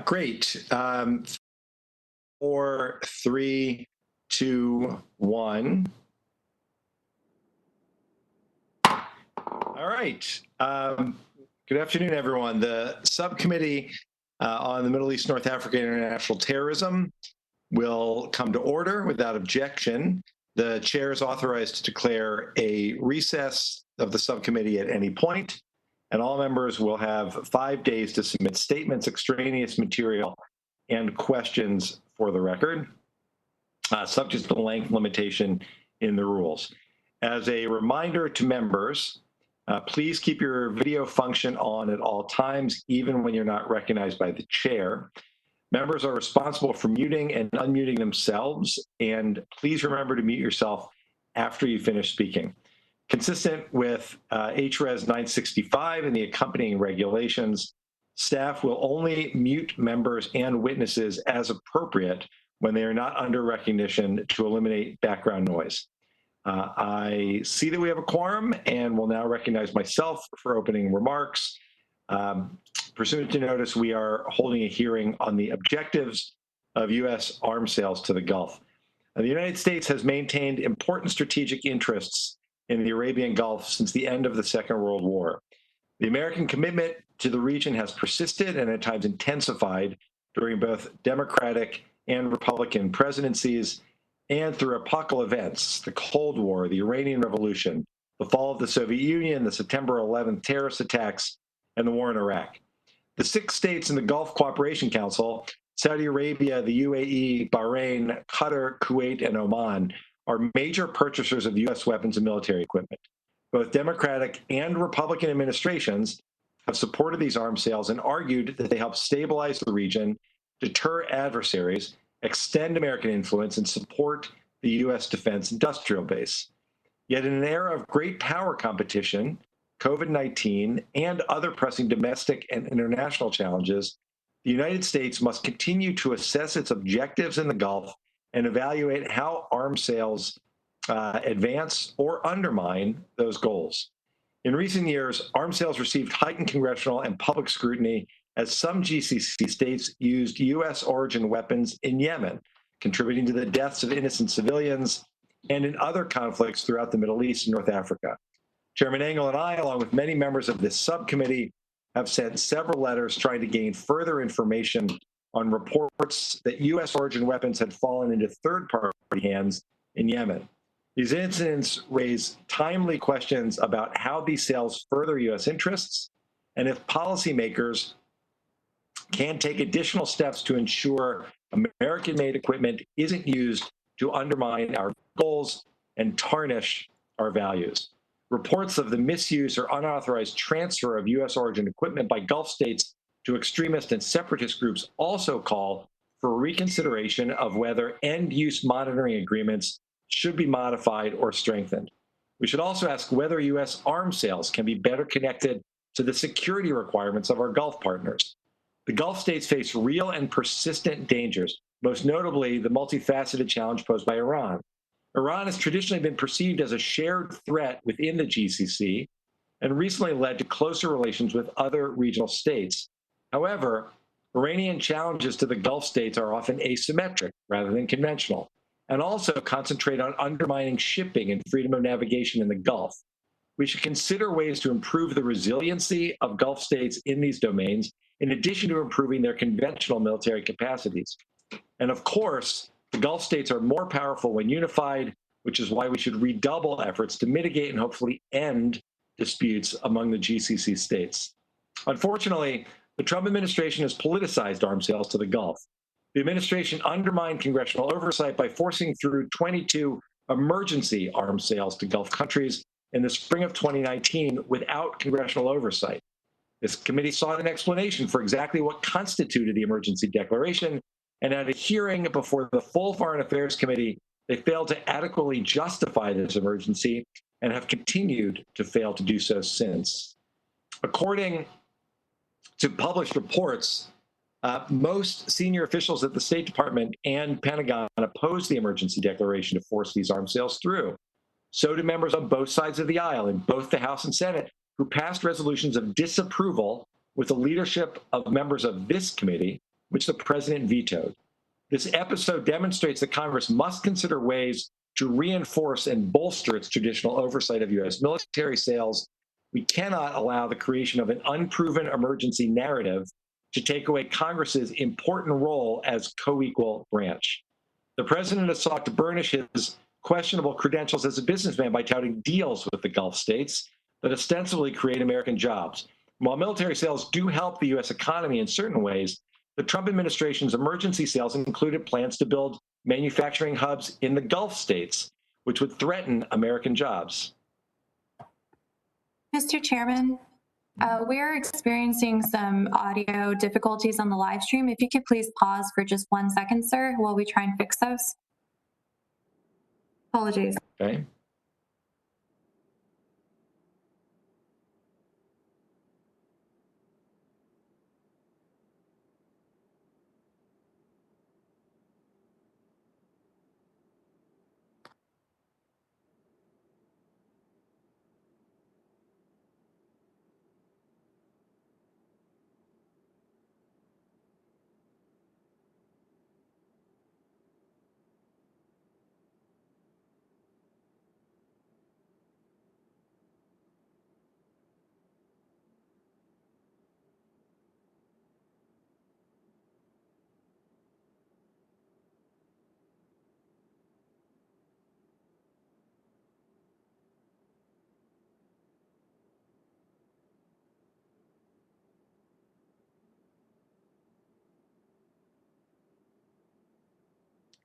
Great. 4, 3, 2, 1. All right. Good afternoon, everyone. The subcommittee on the Middle East, North Africa, and International Terrorism will come to order without objection. The chair is authorized to declare a recess of the subcommittee at any point, and all members will have 5 days to submit statements, extraneous material, and questions for the record, subject to the length limitation in the rules. As a reminder to members, please keep your video function on at all times, even when you're not recognized by the chair. Members are responsible for muting and unmuting themselves, and please remember to mute yourself after you finish speaking. Consistent with HRES 965 and the accompanying regulations, staff will only mute members and witnesses as appropriate when they are not under recognition to eliminate background noise. I see that we have a quorum and will now recognize myself for opening remarks. Pursuant to notice, we are holding a hearing on the objectives of U.S. arms sales to the Gulf. The United States has maintained important strategic interests in the Arabian Gulf since the end of the Second World War. The American commitment to the region has persisted and at times intensified during both Democratic and Republican presidencies and through epochal events, the Cold War, the Iranian Revolution, the fall of the Soviet Union, the September 11th terrorist attacks, and the war in Iraq. The 6 states in the Gulf Cooperation Council, Saudi Arabia, the UAE, Bahrain, Qatar, Kuwait, and Oman, are major purchasers of U.S. weapons and military equipment. Both Democratic and Republican administrations have supported these arms sales and argued that they help stabilize the region, deter adversaries, extend American influence, and support the U.S. defense industrial base. Yet in an era of great power competition, COVID-19, and other pressing domestic and international challenges, the United States must continue to assess its objectives in the Gulf and evaluate how arms sales advance or undermine those goals. In recent years, arms sales received heightened congressional and public scrutiny as some GCC states used U.S. origin weapons in Yemen, contributing to the deaths of innocent civilians and in other conflicts throughout the Middle East and North Africa. Chairman Engel and I, along with many members of this subcommittee, have sent several letters trying to gain further information on reports that U.S. origin weapons had fallen into third-party hands in Yemen. These incidents raise timely questions about how these sales further U.S. interests and if policymakers can take additional steps to ensure American-made equipment isn't used to undermine our goals and tarnish our values. Reports of the misuse or unauthorized transfer of U.S. origin equipment by Gulf states to extremist and separatist groups also call for reconsideration of whether end-use monitoring agreements should be modified or strengthened. We should also ask whether U.S. arms sales can be better connected to the security requirements of our Gulf partners. The Gulf states face real and persistent dangers, most notably the multifaceted challenge posed by Iran. Iran has traditionally been perceived as a shared threat within the GCC and recently led to closer relations with other regional states. However, Iranian challenges to the Gulf states are often asymmetric rather than conventional, and also concentrate on undermining shipping and freedom of navigation in the Gulf. We should consider ways to improve the resiliency of Gulf states in these domains, in addition to improving their conventional military capacities. And of course, the Gulf states are more powerful when unified, which is why we should redouble efforts to mitigate and hopefully end disputes among the GCC states. Unfortunately, the Trump administration has politicized arms sales to the Gulf. The administration undermined congressional oversight by forcing through 22 emergency arms sales to Gulf countries in the spring of 2019 without congressional oversight. This committee sought an explanation for exactly what constituted the emergency declaration, and at a hearing before the full Foreign Affairs Committee, they failed to adequately justify this emergency and have continued to fail to do so since. According to published reports, most senior officials at the State Department and Pentagon opposed the emergency declaration to force these arms sales through. So do members on both sides of the aisle in both the House and Senate, who passed resolutions of disapproval with the leadership of members of this committee which the president vetoed. This episode demonstrates that Congress must consider ways to reinforce and bolster its traditional oversight of U.S. military sales. We cannot allow the creation of an unproven emergency narrative to take away Congress's important role as co-equal branch. The president has sought to burnish his questionable credentials as a businessman by touting deals with the Gulf states that ostensibly create American jobs. While military sales do help the U.S. economy in certain ways, the Trump administration's emergency sales included plans to build manufacturing hubs in the Gulf states, which would threaten American jobs. Mr. Chairman, we're experiencing some audio difficulties on the live stream. If you could please pause for just 1 second, sir, while we try and fix those. Apologies. Okay.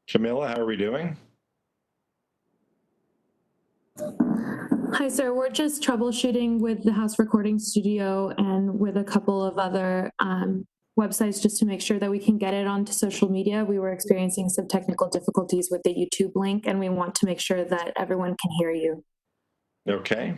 Camilla, how are we doing? Hi, sir. We're just troubleshooting with the House Recording Studio and with a couple of other websites just to make sure that we can get it onto social media. We were experiencing some technical difficulties with the YouTube link, and we want to make sure that everyone can hear you. Okay.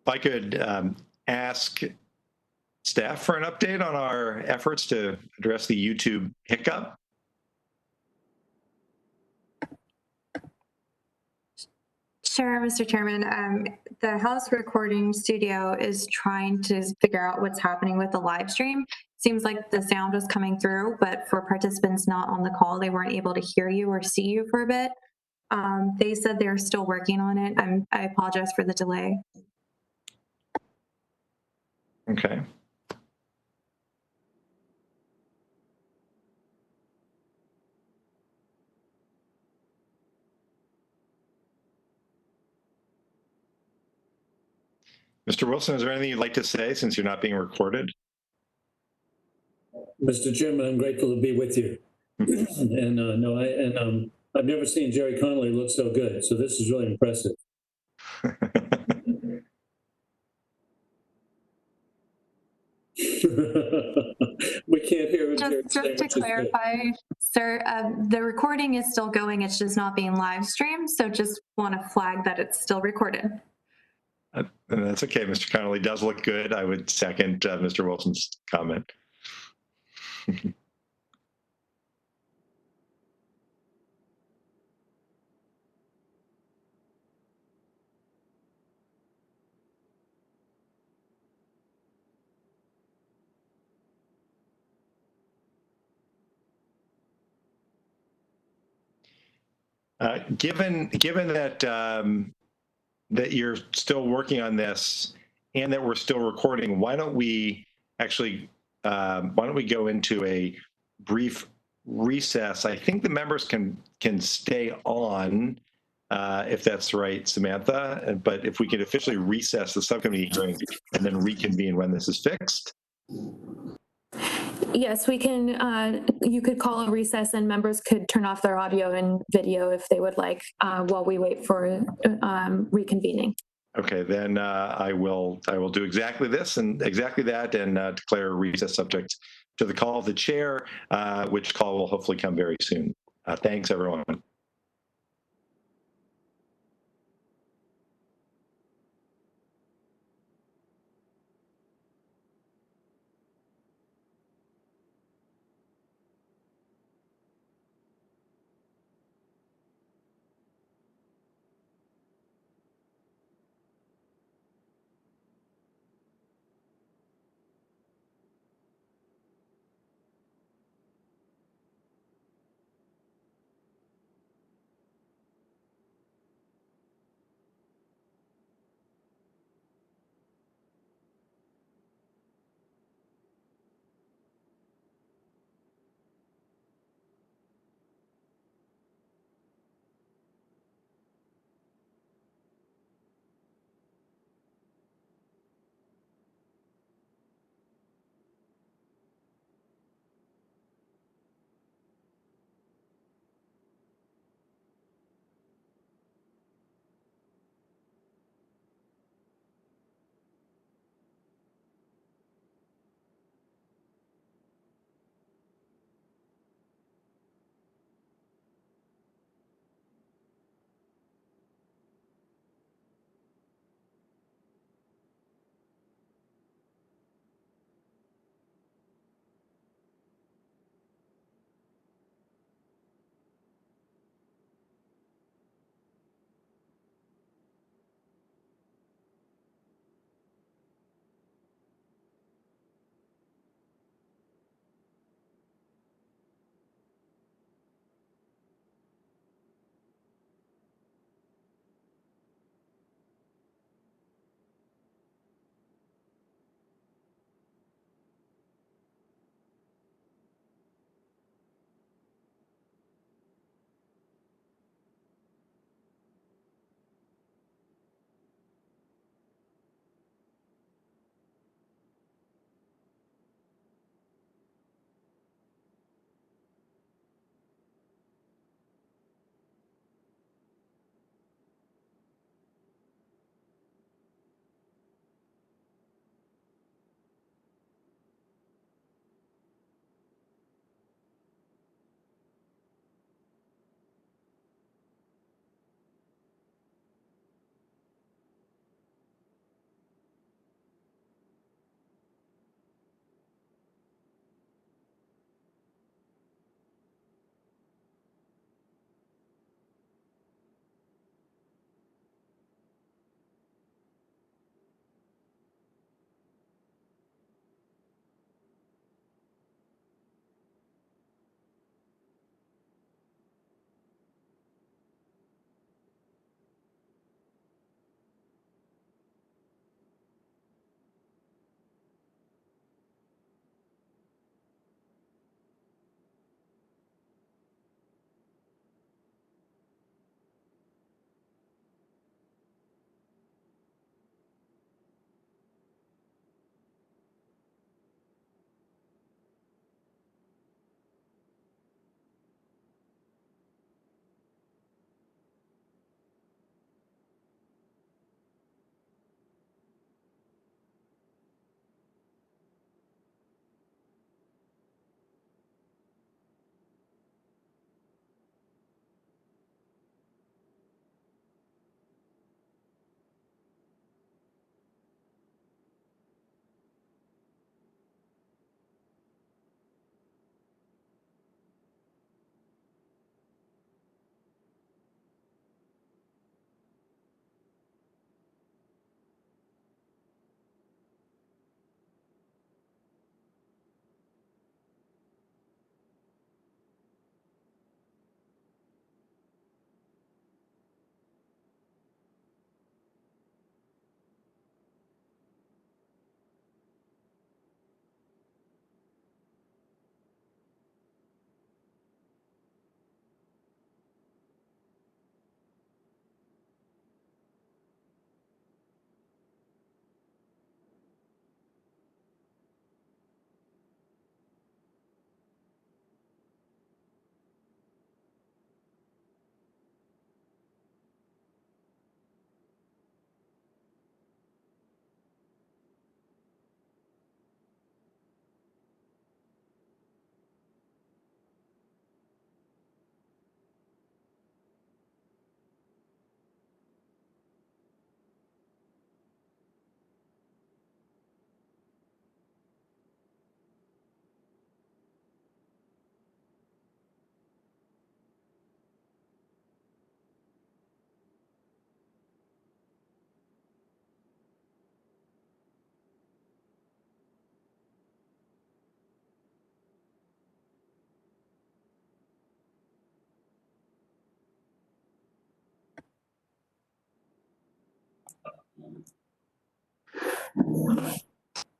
I could ask staff for an update on our efforts to address the YouTube hiccup. Sure, Mr. Chairman. The House Recording Studio is trying to figure out what's happening with the live stream. Seems like the sound was coming through, but for participants not on the call, they weren't able to hear you or see you for a bit. They said they're still working on it. I apologize for the delay. Okay. Mr. Wilson, is there anything you'd like to say since you're not being recorded? Mr. Chairman, I'm grateful to be with you. I've never seen Jerry Connolly look so good, so this is really impressive. We can't hear it. Just to clarify, sir, the recording is still going. It's just not being live streamed. So just want to flag that it's still recorded. That's okay. Mr. Connolly does look good. I would second Mr. Wilson's comment. Given that that you're still working on this and that we're still recording, why don't we go into a brief recess? I think the members can stay on if that's right, Samantha. But if we could officially recess the subcommittee hearing and then reconvene when this is fixed. Yes, we can. You could call a recess and members could turn off their audio and video if they would like while we wait for reconvening. Okay, then I will do exactly this and exactly that and declare a recess subject to the call of the chair, which call will hopefully come very soon. Thanks, everyone.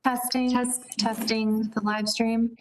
Testing the live stream.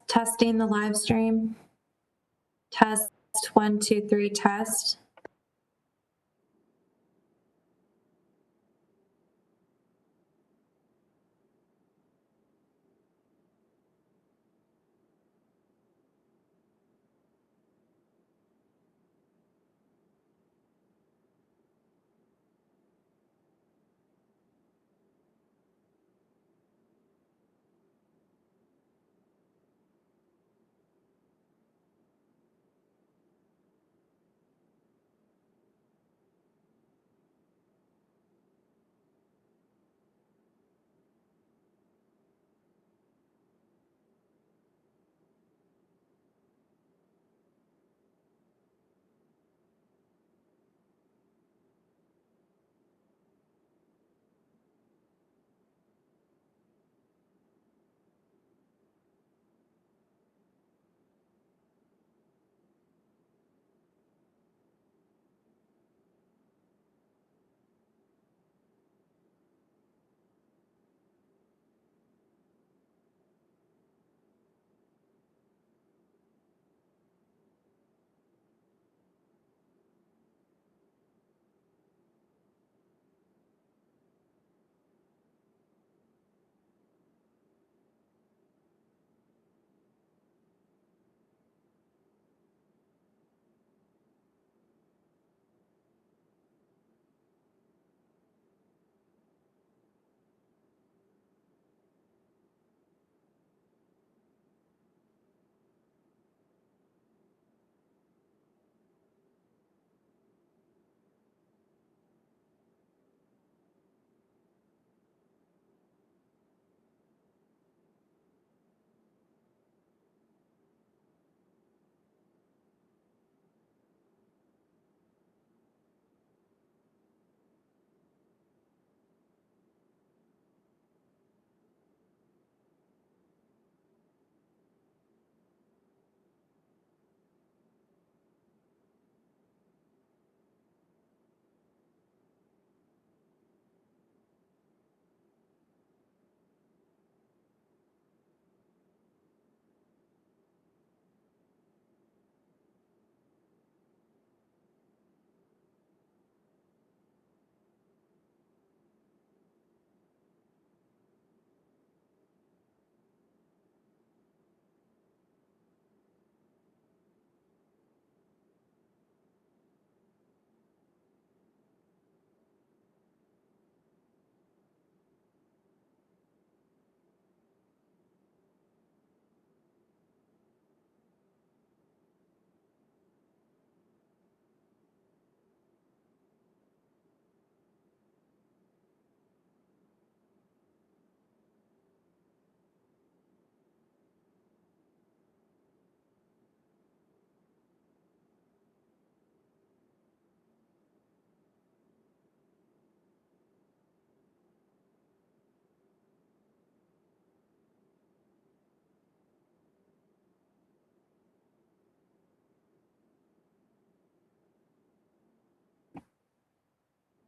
Testing the live stream. Test 1, 2, 3, test.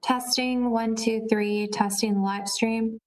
Testing 1, 2, 3, testing the live stream.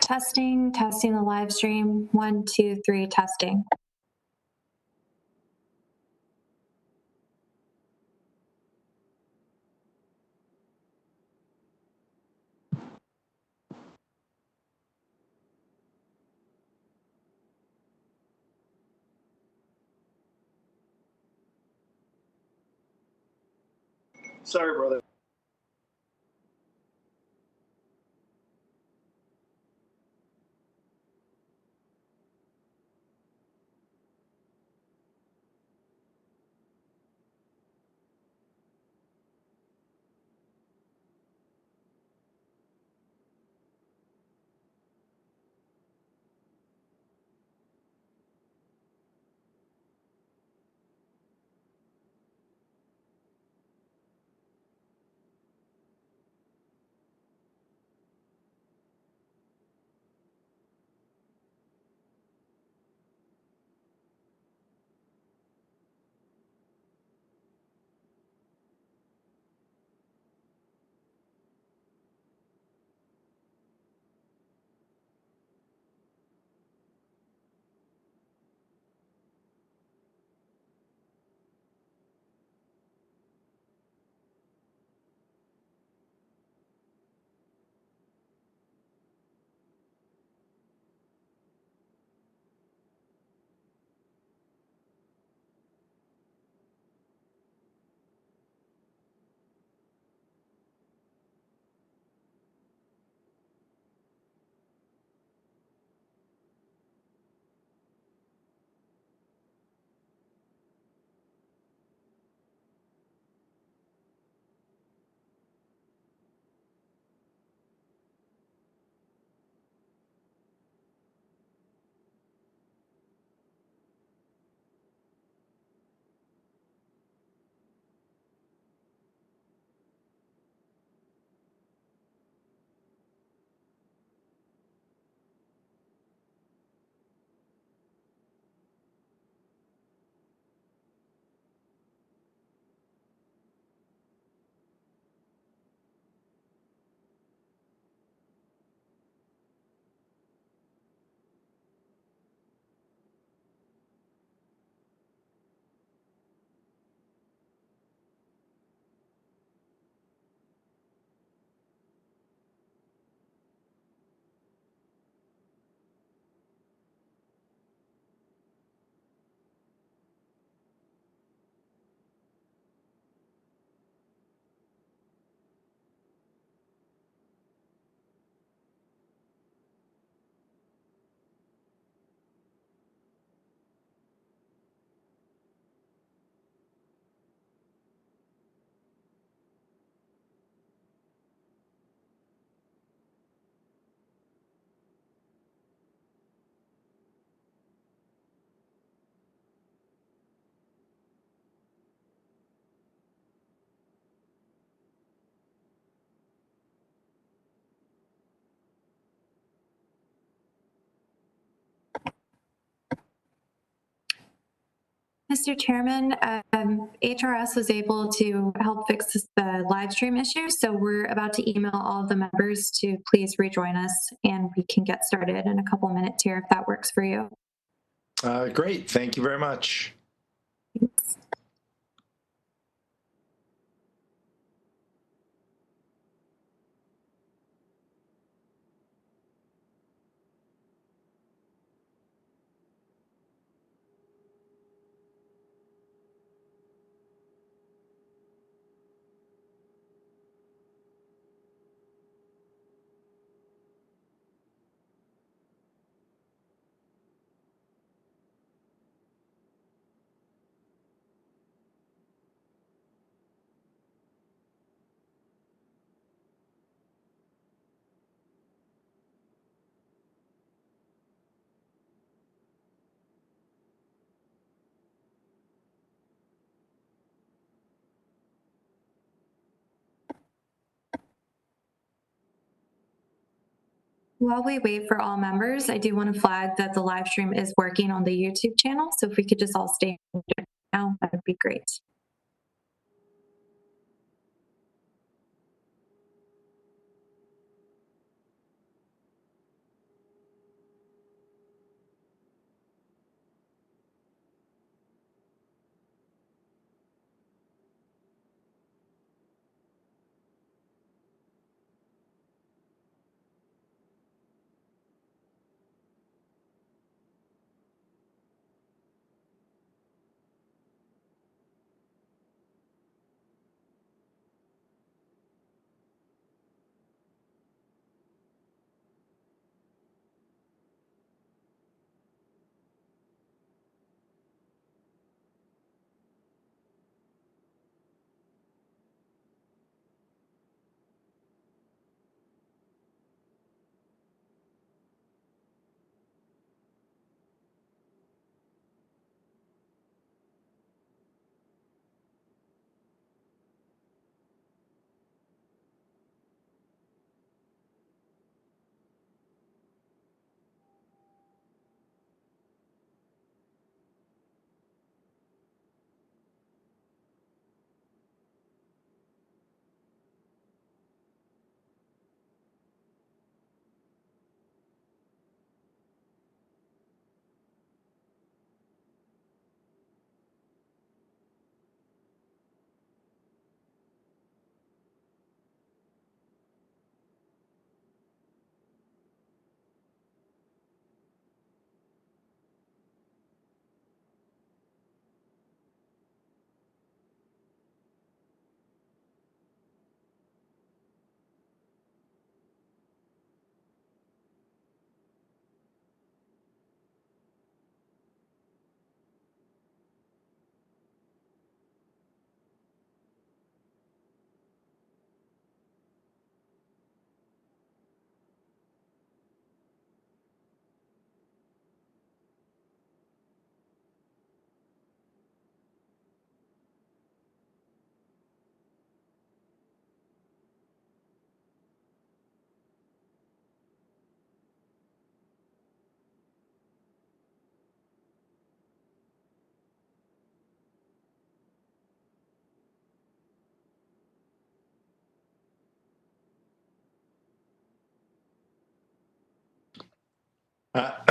Testing the live stream. 1, 2, 3, testing. Sorry, brother. Mr. Chairman, HRS was able to help fix the live stream issue, so we're about to email all of the members to please rejoin us, and we can get started in a couple minutes here if that works for you. Great. Thank you very much. Thanks. While we wait for all members, I do want to flag that the live stream is working on the YouTube channel, so if we could just all stay now, that would be great.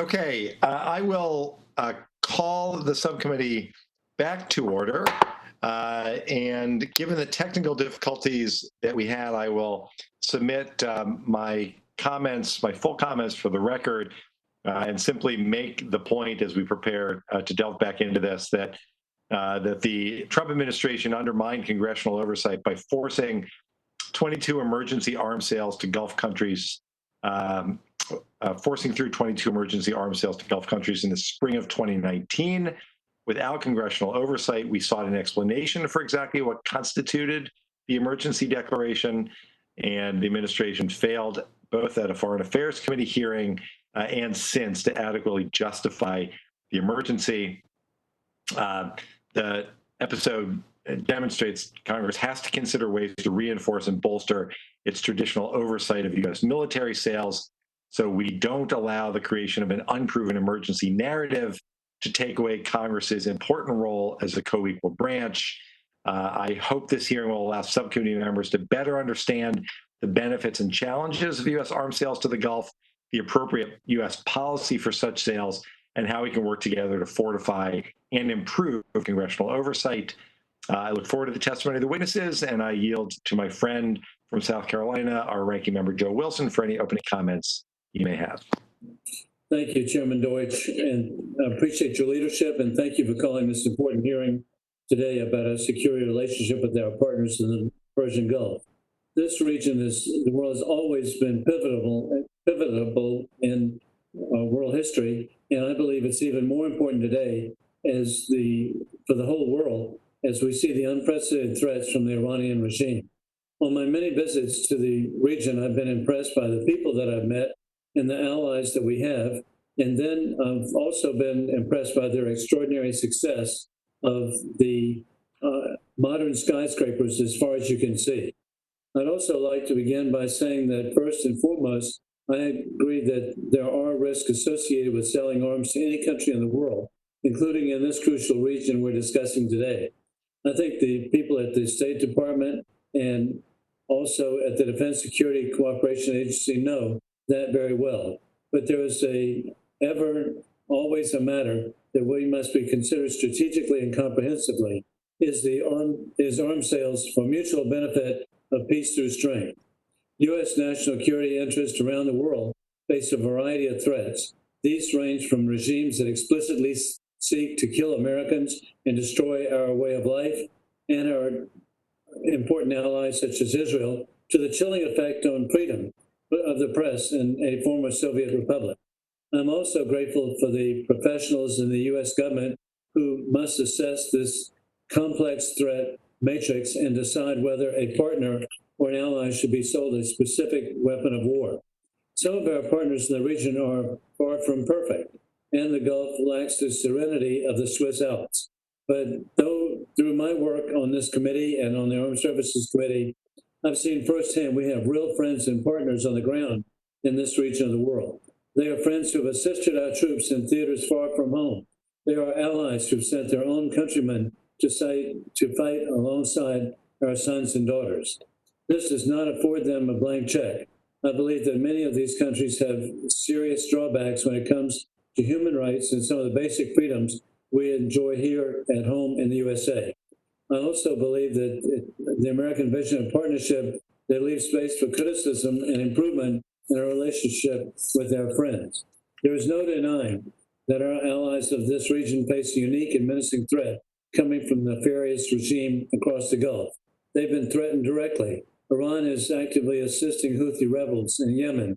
Okay, I will call the subcommittee back to order. And given the technical difficulties that we had, I will submit my comments, my full comments for the record, and simply make the point as we prepare to delve back into this that the Trump administration undermined congressional oversight by forcing 22 emergency arms sales to Gulf countries, forcing through 22 emergency arms sales to Gulf countries in the spring of 2019. Without congressional oversight, we sought an explanation for exactly what constituted the emergency declaration, and the administration failed both at a Foreign Affairs Committee hearing and since to adequately justify the emergency. The episode demonstrates Congress has to consider ways to reinforce and bolster its traditional oversight of U.S. military sales, so we don't allow the creation of an unproven emergency narrative to take away Congress's important role as a co-equal branch. I hope this hearing will allow subcommittee members to better understand the benefits and challenges of U.S. arms sales to the Gulf, the appropriate U.S. policy for such sales, and how we can work together to fortify and improve congressional oversight. I look forward to the testimony of the witnesses, and I yield to my friend from South Carolina, our ranking member, Joe Wilson, for any opening comments you may have. Thank you, Chairman Deutsch, and I appreciate your leadership, and thank you for calling this important hearing today about our security relationship with our partners in the Persian Gulf. This region the world has always been pivotal in world history, and I believe it's even more important today for the whole world as we see the unprecedented threats from the Iranian regime. On my many visits to the region, I've been impressed by the people that I've met and the allies that we have. And then I've also been impressed by their extraordinary success of the modern skyscrapers as far as you can see. I'd also like to begin by saying that first and foremost, I agree that there are risks associated with selling arms to any country in the world, including in this crucial region we're discussing today. I think the people at the State Department and also at the Defense Security Cooperation Agency know that very well. But there is always a matter that we must be considered strategically and comprehensively is arms sales for mutual benefit of peace through strength. U.S. national security interests around the world face a variety of threats. These range from regimes that explicitly seek to kill Americans and destroy our way of life and our important allies such as Israel, to the chilling effect on freedom of the press in a former Soviet republic. I'm also grateful for the professionals in the U.S. government who must assess this complex threat matrix and decide whether a partner or an ally should be sold a specific weapon of war. Some of our partners in the region are far from perfect, and the Gulf lacks the serenity of the Swiss Alps. But through my work on this committee and on the Armed Services Committee, I've seen firsthand we have real friends and partners on the ground in this region of the world. They are friends who have assisted our troops in theaters far from home. They are allies who've sent their own countrymen to fight alongside our sons and daughters. This does not afford them a blank check. I believe that many of these countries have serious drawbacks when it comes to human rights and some of the basic freedoms we enjoy here at home in the USA. I also believe that the American vision of partnership that leaves space for criticism and improvement in our relationship with our friends. There is no denying that our allies of this region face a unique and menacing threat coming from the nefarious regime across the Gulf. They've been threatened directly. Iran is actively assisting Houthi rebels in Yemen,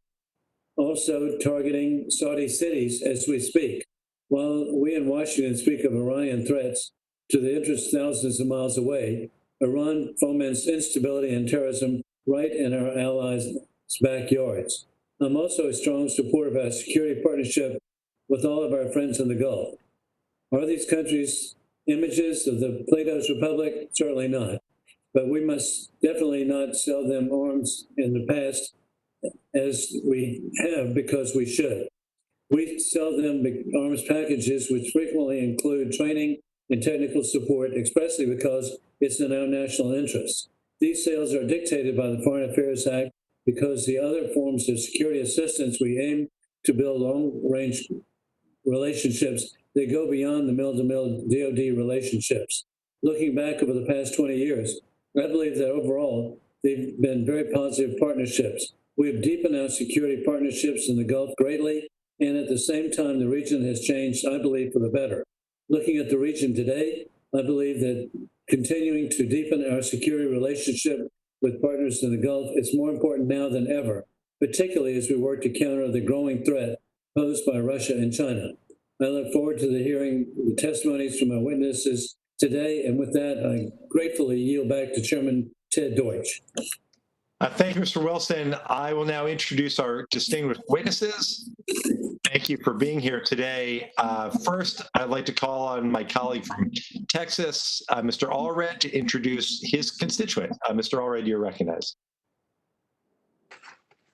also targeting Saudi cities as we speak. While we in Washington speak of Iranian threats to the interests thousands of miles away, Iran foments instability and terrorism right in our allies' backyards. I'm also a strong supporter of our security partnership with all of our friends in the Gulf. Are these countries images of the Plato's Republic? Certainly not. But we must definitely not sell them arms in the past as we have, because we should. We sell them arms packages which frequently include training and technical support, especially because it's in our national interest. These sales are dictated by the Foreign Affairs Act because the other forms of security assistance we aim to build long-range relationships that go beyond the mill-to-mill DoD relationships. Looking back over the past 20 years, I believe that overall, they've been very positive partnerships. We have deepened our security partnerships in the Gulf greatly, and at the same time, the region has changed, I believe, for the better. Looking at the region today, I believe that continuing to deepen our security relationship with partners in the Gulf is more important now than ever, particularly as we work to counter the growing threat posed by Russia and China. I look forward to hearing the testimonies from our witnesses today, and with that, I gratefully yield back to Chairman Ted Deutsch. Thank you, Mr. Wilson. I will now introduce our distinguished witnesses. Thank you for being here today. First, I'd like to call on my colleague from Texas, Mr. Allred, to introduce his constituent. Mr. Allred, you're recognized.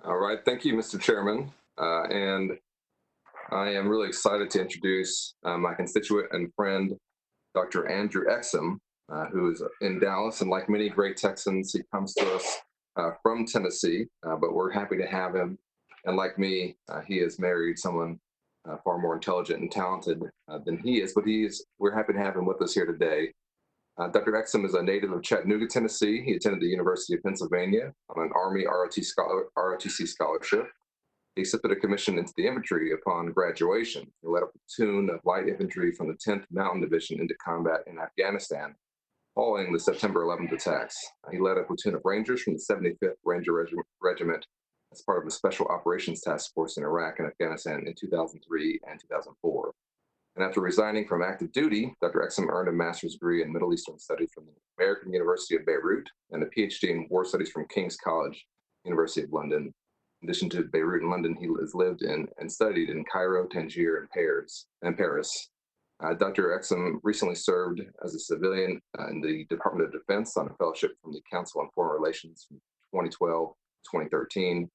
All right. Thank you, Mr. Chairman. And I am really excited to introduce my constituent and friend, Dr. Andrew Exum, who is in Dallas. And like many great Texans, he comes to us from Tennessee, but we're happy to have him. And like me, he has married someone far more intelligent and talented than he is, but we're happy to have him with us here today. Dr. Exum is a native of Chattanooga, Tennessee. He attended the University of Pennsylvania on an Army ROTC scholarship. He accepted a commission into the infantry upon graduation. He led a platoon of light infantry from the 10th Mountain Division into combat in Afghanistan following the September 11th attacks. He led a platoon of Rangers from the 75th Ranger Regiment as part of the Special Operations Task Force in Iraq and Afghanistan in 2003 and 2004. And after resigning from active duty, Dr. Exum earned a master's degree in Middle Eastern Studies from the American University of Beirut and a PhD in War Studies from King's College, University of London. In addition to Beirut and London, he has lived in and studied in Cairo, Tangier, and Paris. Dr. Exum recently served as a civilian in the Department of Defense on a fellowship from the Council on Foreign Relations from 2012 to 2013.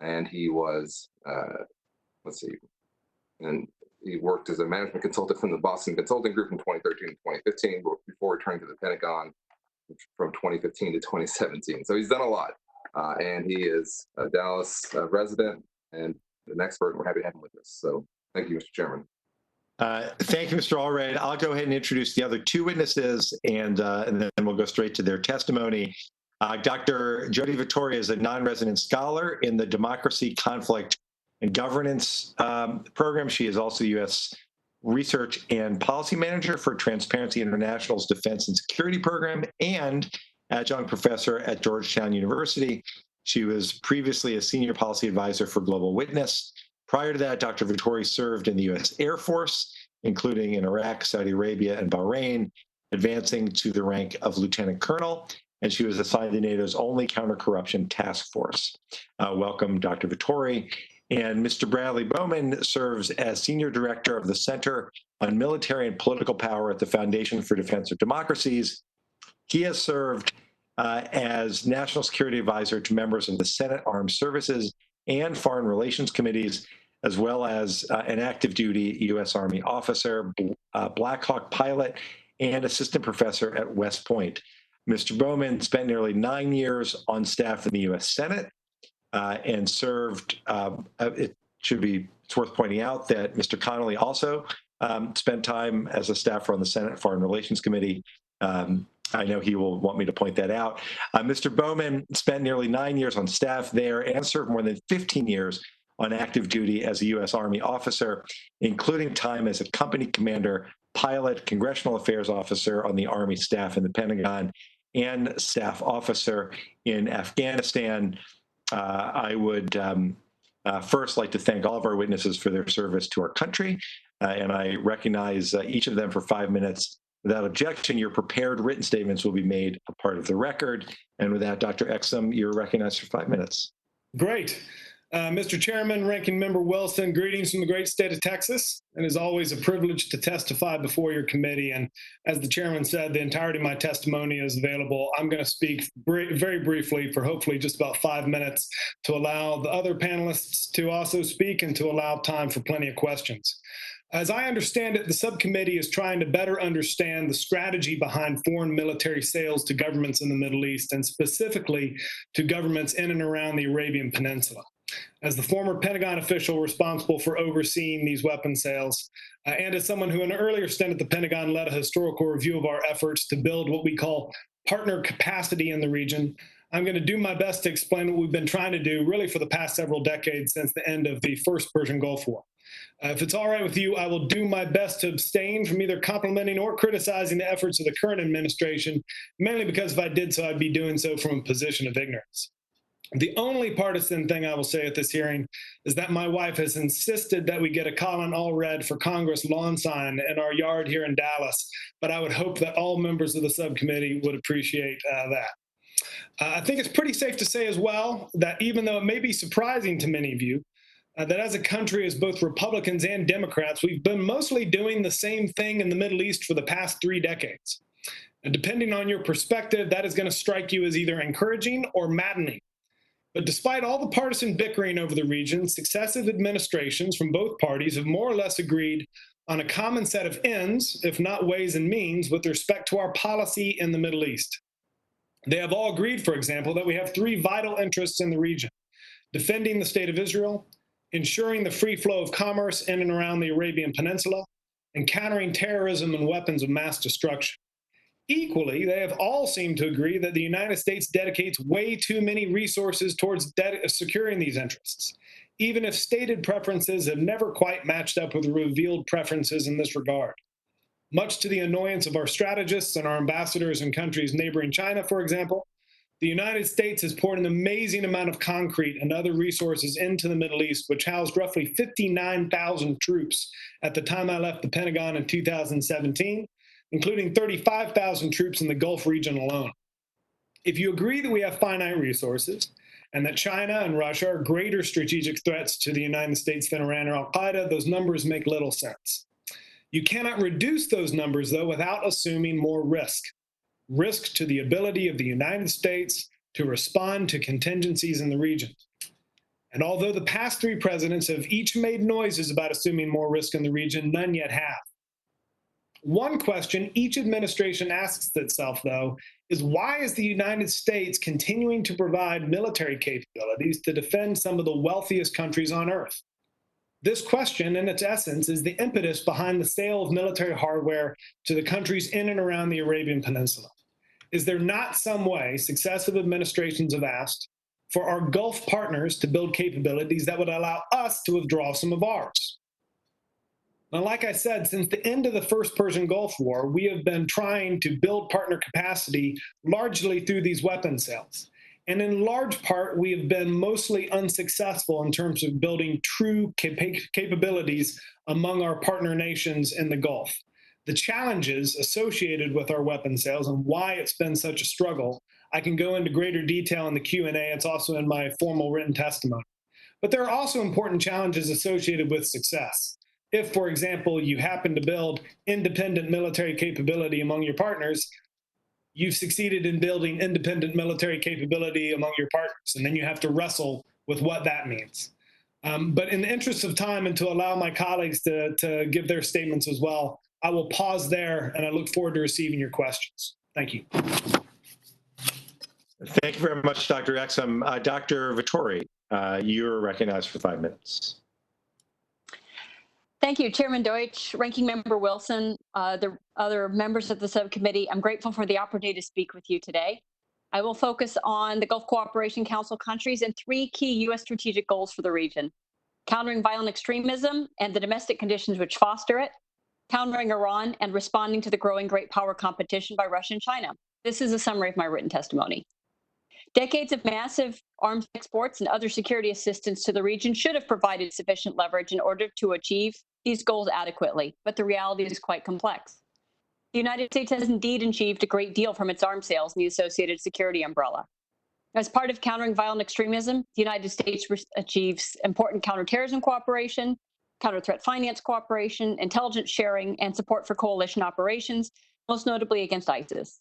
And he was, and he worked as a management consultant from the Boston Consulting Group from 2013 to 2015 before returning to the Pentagon from 2015 to 2017. So he's done a lot. And he is a Dallas resident and an expert, and we're happy to have him with us. So thank you, Mr. Chairman. Thank you, Mr. Allred. I'll go ahead and introduce the other two witnesses, and then we'll go straight to their testimony. Dr. Jody Vittoria is a non-resident scholar in the Democracy, Conflict, and Governance program. She is also U.S. Research and Policy Manager for Transparency International's Defense and Security Program and adjunct professor at Georgetown University. She was previously a senior policy advisor for Global Witness. Prior to that, Dr. Vittoria served in the U.S. Air Force, including in Iraq, Saudi Arabia, and Bahrain, advancing to the rank of lieutenant colonel, and she was assigned to NATO's only counter-corruption task force. Welcome, Dr. Vittoria. And Mr. Bradley Bowman serves as Senior Director of the Center on Military and Political Power at the Foundation for Defense of Democracies. He has served as National Security Advisor to members of the Senate Armed Services and Foreign Relations Committees, as well as an active duty U.S. Army officer, Black Hawk pilot, and assistant professor at West Point. Mr. Bowman spent nearly 9 years on staff in the U.S. Senate and served, it's worth pointing out that Mr. Connolly also spent time as a staffer on the Senate Foreign Relations Committee. I know he will want me to point that out. Mr. Bowman spent nearly 9 years on staff there and served more than 15 years on active duty as a U.S. Army officer, including time as a company commander, pilot, congressional affairs officer on the Army staff in the Pentagon, and staff officer in Afghanistan. I would first like to thank all of our witnesses for their service to our country, and I recognize each of them for 5 minutes. Without objection, your prepared written statements will be made a part of the record. And with that, Dr. Exum, you're recognized for 5 minutes. Great. Mr. Chairman, Ranking Member Wilson, greetings from the great state of Texas. It is always a privilege to testify before your committee. And as the chairman said, the entirety of my testimony is available. I'm going to speak very briefly for hopefully just about 5 minutes to allow the other panelists to also speak and to allow time for plenty of questions. As I understand it, the subcommittee is trying to better understand the strategy behind foreign military sales to governments in the Middle East, and specifically to governments in and around the Arabian Peninsula. as the former Pentagon official responsible for overseeing these weapon sales, and as someone who in an earlier stint at the Pentagon led a historical review of our efforts to build what we call partner capacity in the region, I'm going to do my best to explain what we've been trying to do really for the past several decades since the end of the first Persian Gulf War. If it's all right with you, I will do my best to abstain from either complimenting or criticizing the efforts of the current administration, mainly because if I did so, I'd be doing so from a position of ignorance. The only partisan thing I will say at this hearing is that my wife has insisted that we get a Colin All Red for Congress lawn sign in our yard here in Dallas, but I would hope that all members of the subcommittee would appreciate that. I think it's pretty safe to say as well that even though it may be surprising to many of you, that as a country, as both Republicans and Democrats, we've been mostly doing the same thing in the Middle East for the past 3 decades. And depending on your perspective, that is going to strike you as either encouraging or maddening. But despite all the partisan bickering over the region, successive administrations from both parties have more or less agreed on a common set of ends, if not ways and means, with respect to our policy in the Middle East. They have all agreed, for example, that we have 3 vital interests in the region: defending the state of Israel, ensuring the free flow of commerce in and around the Arabian Peninsula, and countering terrorism and weapons of mass destruction. Equally, they have all seemed to agree that the United States dedicates way too many resources towards securing these interests, even if stated preferences have never quite matched up with revealed preferences in this regard. Much to the annoyance of our strategists and our ambassadors in countries neighboring China, for example, the United States has poured an amazing amount of concrete and other resources into the Middle East, which housed roughly 59,000 troops at the time I left the Pentagon in 2017, including 35,000 troops in the Gulf region alone. If you agree that we have finite resources and that China and Russia are greater strategic threats to the United States than Iran or al-Qaeda, those numbers make little sense. You cannot reduce those numbers, though, without assuming more risk to the ability of the United States to respond to contingencies in the region. And although the past 3 presidents have each made noises about assuming more risk in the region, none yet have. One question each administration asks itself, though, is why is the United States continuing to provide military capabilities to defend some of the wealthiest countries on Earth? This question, in its essence, is the impetus behind the sale of military hardware to the countries in and around the Arabian Peninsula. Is there not some way successive administrations have asked for our Gulf partners to build capabilities that would allow us to withdraw some of ours? Now, like I said, since the end of the first Persian Gulf War, we have been trying to build partner capacity largely through these weapon sales. And in large part, we have been mostly unsuccessful in terms of building true capabilities among our partner nations in the Gulf. The challenges associated with our weapon sales and why it's been such a struggle, I can go into greater detail in the Q&A. It's also in my formal written testimony. But there are also important challenges associated with success. If, for example, you happen to build independent military capability among your partners, you've succeeded in building independent military capability among your partners, and then you have to wrestle with what that means. But in the interest of time and to allow my colleagues to give their statements as well, I will pause there, and I look forward to receiving your questions. Thank you. Thank you very much, Dr. Exum. Dr. Vittori, you're recognized for 5 minutes. Thank you, Chairman Deutsch, Ranking Member Wilson, the other members of the subcommittee. I'm grateful for the opportunity to speak with you today. I will focus on the Gulf Cooperation Council countries and 3 key U.S. strategic goals for the region: countering violent extremism and the domestic conditions which foster it, countering Iran, and responding to the growing great power competition by Russia and China. This is a summary of my written testimony. Decades of massive arms exports and other security assistance to the region should have provided sufficient leverage in order to achieve these goals adequately, but the reality is quite complex. The United States has indeed achieved a great deal from its arms sales and the associated security umbrella. As part of countering violent extremism, the United States achieves important counterterrorism cooperation, counter-threat finance cooperation, intelligence sharing, and support for coalition operations, most notably against ISIS.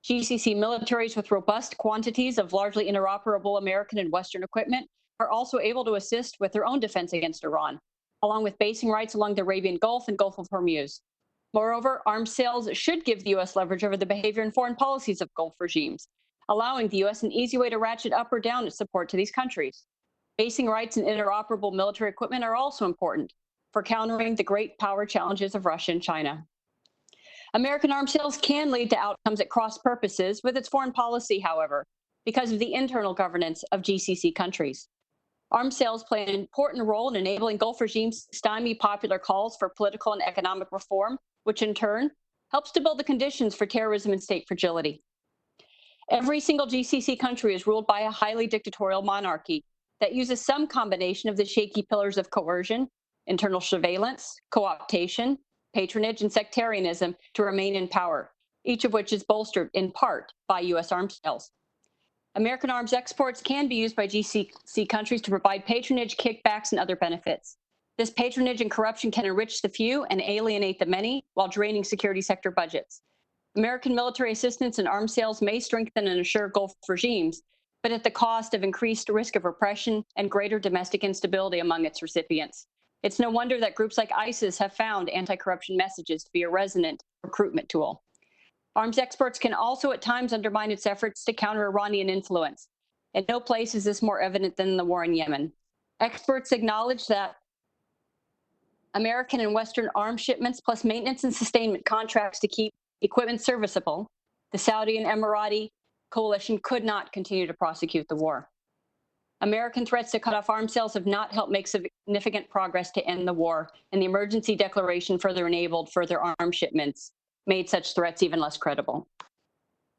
GCC militaries with robust quantities of largely interoperable American and Western equipment are also able to assist with their own defense against Iran, along with basing rights along the Arabian Gulf and Gulf of Hormuz. Moreover, arms sales should give the U.S. leverage over the behavior and foreign policies of Gulf regimes, allowing the U.S. an easy way to ratchet up or down its support to these countries. Basing rights and interoperable military equipment are also important for countering the great power challenges of Russia and China. American arms sales can lead to outcomes at cross purposes with its foreign policy, however, because of the internal governance of GCC countries. Arms sales play an important role in enabling Gulf regimes to stymie popular calls for political and economic reform, which in turn helps to build the conditions for terrorism and state fragility. Every single GCC country is ruled by a highly dictatorial monarchy that uses some combination of the shaky pillars of coercion, internal surveillance, co-optation, patronage, and sectarianism to remain in power, each of which is bolstered in part by U.S. arms sales. American arms exports can be used by GCC countries to provide patronage, kickbacks, and other benefits. This patronage and corruption can enrich the few and alienate the many while draining security sector budgets. American military assistance and arms sales may strengthen and assure Gulf regimes, but at the cost of increased risk of repression and greater domestic instability among its recipients. It's no wonder that groups like ISIS have found anti-corruption messages to be a resonant recruitment tool. Arms exports can also at times undermine its efforts to counter Iranian influence. In no place is this more evident than in the war in Yemen. Experts acknowledge that American and Western arms shipments plus maintenance and sustainment contracts to keep equipment serviceable, the Saudi and Emirati coalition could not continue to prosecute the war. American threats to cut off arms sales have not helped make significant progress to end the war, and the emergency declaration further enabled further arms shipments, made such threats even less credible.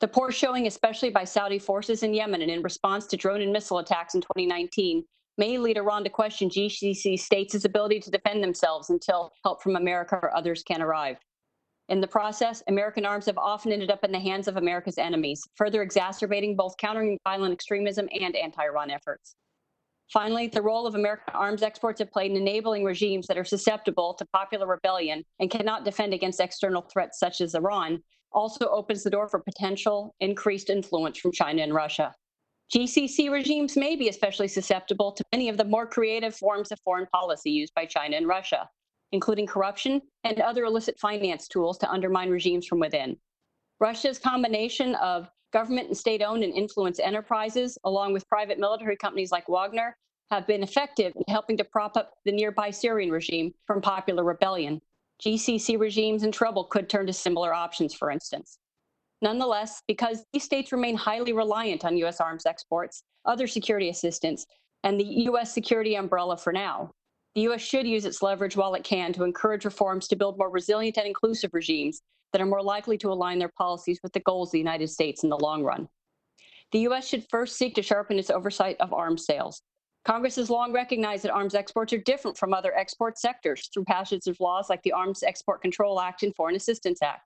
The poor showing, especially by Saudi forces in Yemen and in response to drone and missile attacks in 2019, may lead Iran to question GCC states' ability to defend themselves until help from America or others can arrive. In the process, American arms have often ended up in the hands of America's enemies, further exacerbating both countering violent extremism and anti-Iran efforts. Finally, the role of American arms exports have played in enabling regimes that are susceptible to popular rebellion and cannot defend against external threats such as Iran also opens the door for potential increased influence from China and Russia. GCC regimes may be especially susceptible to many of the more creative forms of foreign policy used by China and Russia, including corruption and other illicit finance tools to undermine regimes from within. Russia's combination of government and state-owned and influenced enterprises, along with private military companies like Wagner, have been effective in helping to prop up the nearby Syrian regime from popular rebellion. GCC regimes in trouble could turn to similar options, for instance. Nonetheless, because these states remain highly reliant on U.S. arms exports, other security assistance, and the U.S. security umbrella for now, the U.S. should use its leverage while it can to encourage reforms to build more resilient and inclusive regimes that are more likely to align their policies with the goals of the United States in the long run. The U.S. should first seek to sharpen its oversight of arms sales. Congress has long recognized that arms exports are different from other export sectors through passage of laws like the Arms Export Control Act and Foreign Assistance Act.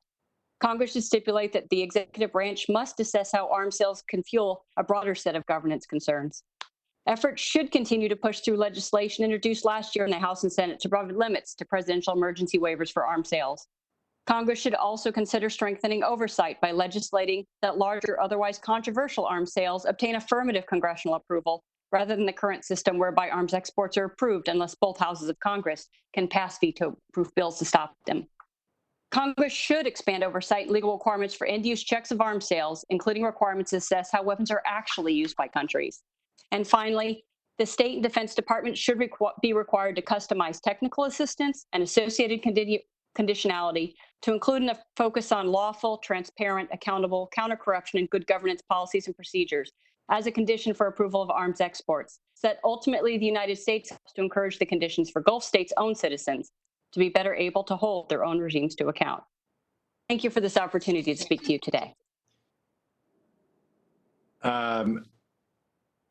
Congress should stipulate that the executive branch must assess how arms sales can fuel a broader set of governance concerns. Efforts should continue to push through legislation introduced last year in the House and Senate to provide limits to presidential emergency waivers for arms sales. Congress should also consider strengthening oversight by legislating that larger, otherwise controversial arms sales obtain affirmative congressional approval rather than the current system whereby arms exports are approved unless both houses of Congress can pass veto-proof bills to stop them. Congress should expand oversight and legal requirements for end-use checks of arms sales, including requirements to assess how weapons are actually used by countries. And finally, the State and Defense Department should be required to customize technical assistance and associated conditionality to include a focus on lawful, transparent, accountable, counter-corruption, and good governance policies and procedures as a condition for approval of arms exports, so that ultimately the United States helps to encourage the conditions for Gulf states' own citizens to be better able to hold their own regimes to account. Thank you for this opportunity to speak to you today.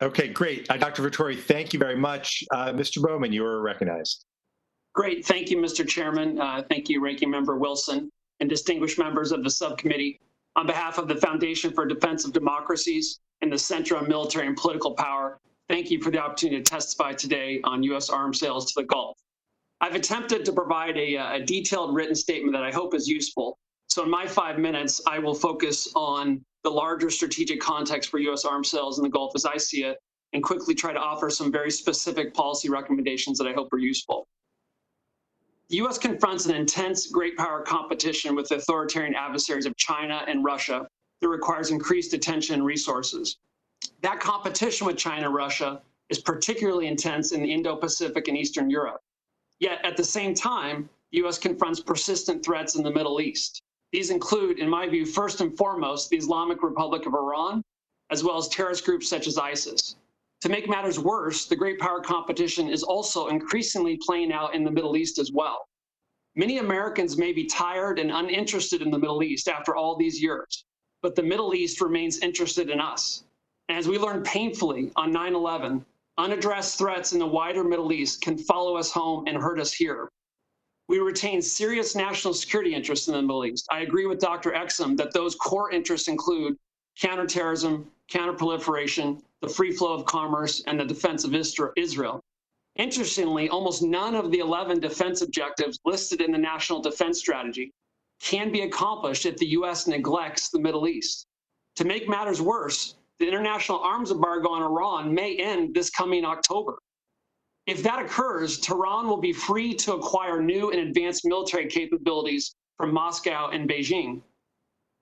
Okay, great. Dr. Vittori, thank you very much. Mr. Bowman, you are recognized. Great. Thank you, Mr. Chairman. Thank you, Ranking Member Wilson, and distinguished members of the subcommittee. On behalf of the Foundation for Defense of Democracies and the Center on Military and Political Power, thank you for the opportunity to testify today on U.S. arms sales to the Gulf. I've attempted to provide a detailed written statement that I hope is useful. So in my 5 minutes, I will focus on the larger strategic context for U.S. arms sales in the Gulf as I see it, and quickly try to offer some very specific policy recommendations that I hope are useful. The U.S. confronts an intense great power competition with authoritarian adversaries of China and Russia that requires increased attention and resources. That competition with China and Russia is particularly intense in the Indo-Pacific and Eastern Europe. Yet at the same time, the U.S. confronts persistent threats in the Middle East. These include, in my view, first and foremost, the Islamic Republic of Iran, as well as terrorist groups such as ISIS. To make matters worse, the great power competition is also increasingly playing out in the Middle East as well. Many Americans may be tired and uninterested in the Middle East after all these years, but the Middle East remains interested in us. And as we learned painfully on 9/11, unaddressed threats in the wider Middle East can follow us home and hurt us here. We retain serious national security interests in the Middle East. I agree with Dr. Exum that those core interests include counterterrorism, counterproliferation, the free flow of commerce, and the defense of Israel. Interestingly, almost none of the 11 defense objectives listed in the National Defense Strategy can be accomplished if the U.S. neglects the Middle East. To make matters worse, the international arms embargo on Iran may end this coming October. If that occurs, Tehran will be free to acquire new and advanced military capabilities from Moscow and Beijing.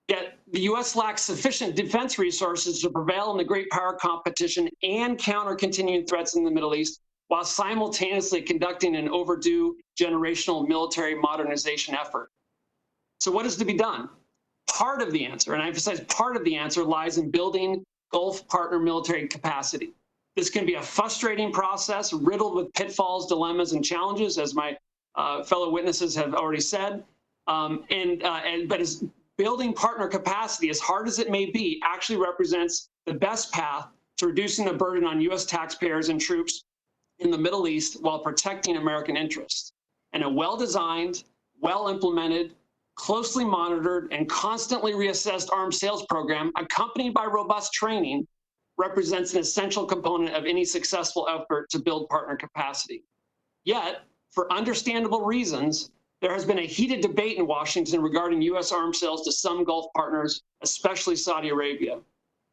Yet the U.S. lacks sufficient defense resources to prevail in the great power competition and counter continuing threats in the Middle East, while simultaneously conducting an overdue generational military modernization effort. So what is to be done? Part of the answer, and I emphasize part of the answer, lies in building Gulf partner military capacity. This can be a frustrating process, riddled with pitfalls, dilemmas, and challenges, as my fellow witnesses have already said. But as building partner capacity, as hard as it may be, actually represents the best path to reducing the burden on U.S. taxpayers and troops in the Middle East while protecting American interests. And a well-designed, well-implemented, closely monitored, and constantly reassessed arms sales program, accompanied by robust training, represents an essential component of any successful effort to build partner capacity. Yet, for understandable reasons, there has been a heated debate in Washington regarding U.S. arms sales to some Gulf partners, especially Saudi Arabia.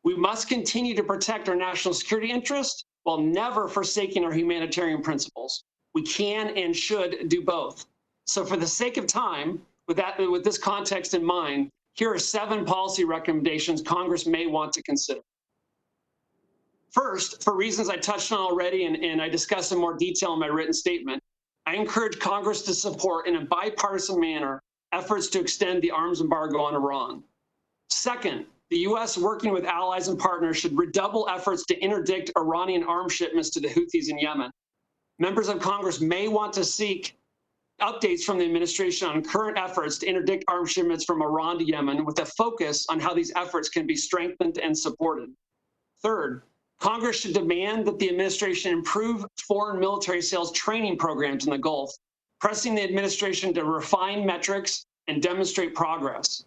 We must continue to protect our national security interests while never forsaking our humanitarian principles. We can and should do both. So for the sake of time, with this context in mind, here are 7 policy recommendations Congress may want to consider. First, for reasons I touched on already and I discussed in more detail in my written statement, I encourage Congress to support in a bipartisan manner efforts to extend the arms embargo on Iran. Second, the U.S. working with allies and partners should redouble efforts to interdict Iranian arms shipments to the Houthis in Yemen. Members of Congress may want to seek updates from the administration on current efforts to interdict arms shipments from Iran to Yemen, with a focus on how these efforts can be strengthened and supported. Third, Congress should demand that the administration improve foreign military sales training programs in the Gulf, pressing the administration to refine metrics and demonstrate progress.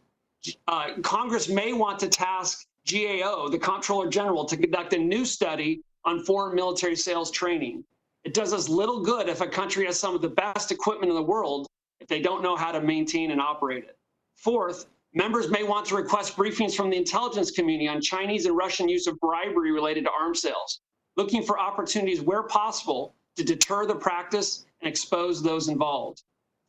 Congress may want to task GAO, the Comptroller General, to conduct a new study on foreign military sales training. It does us little good if a country has some of the best equipment in the world if they don't know how to maintain and operate it. Fourth, members may want to request briefings from the intelligence community on Chinese and Russian use of bribery related to arms sales, looking for opportunities where possible to deter the practice and expose those involved.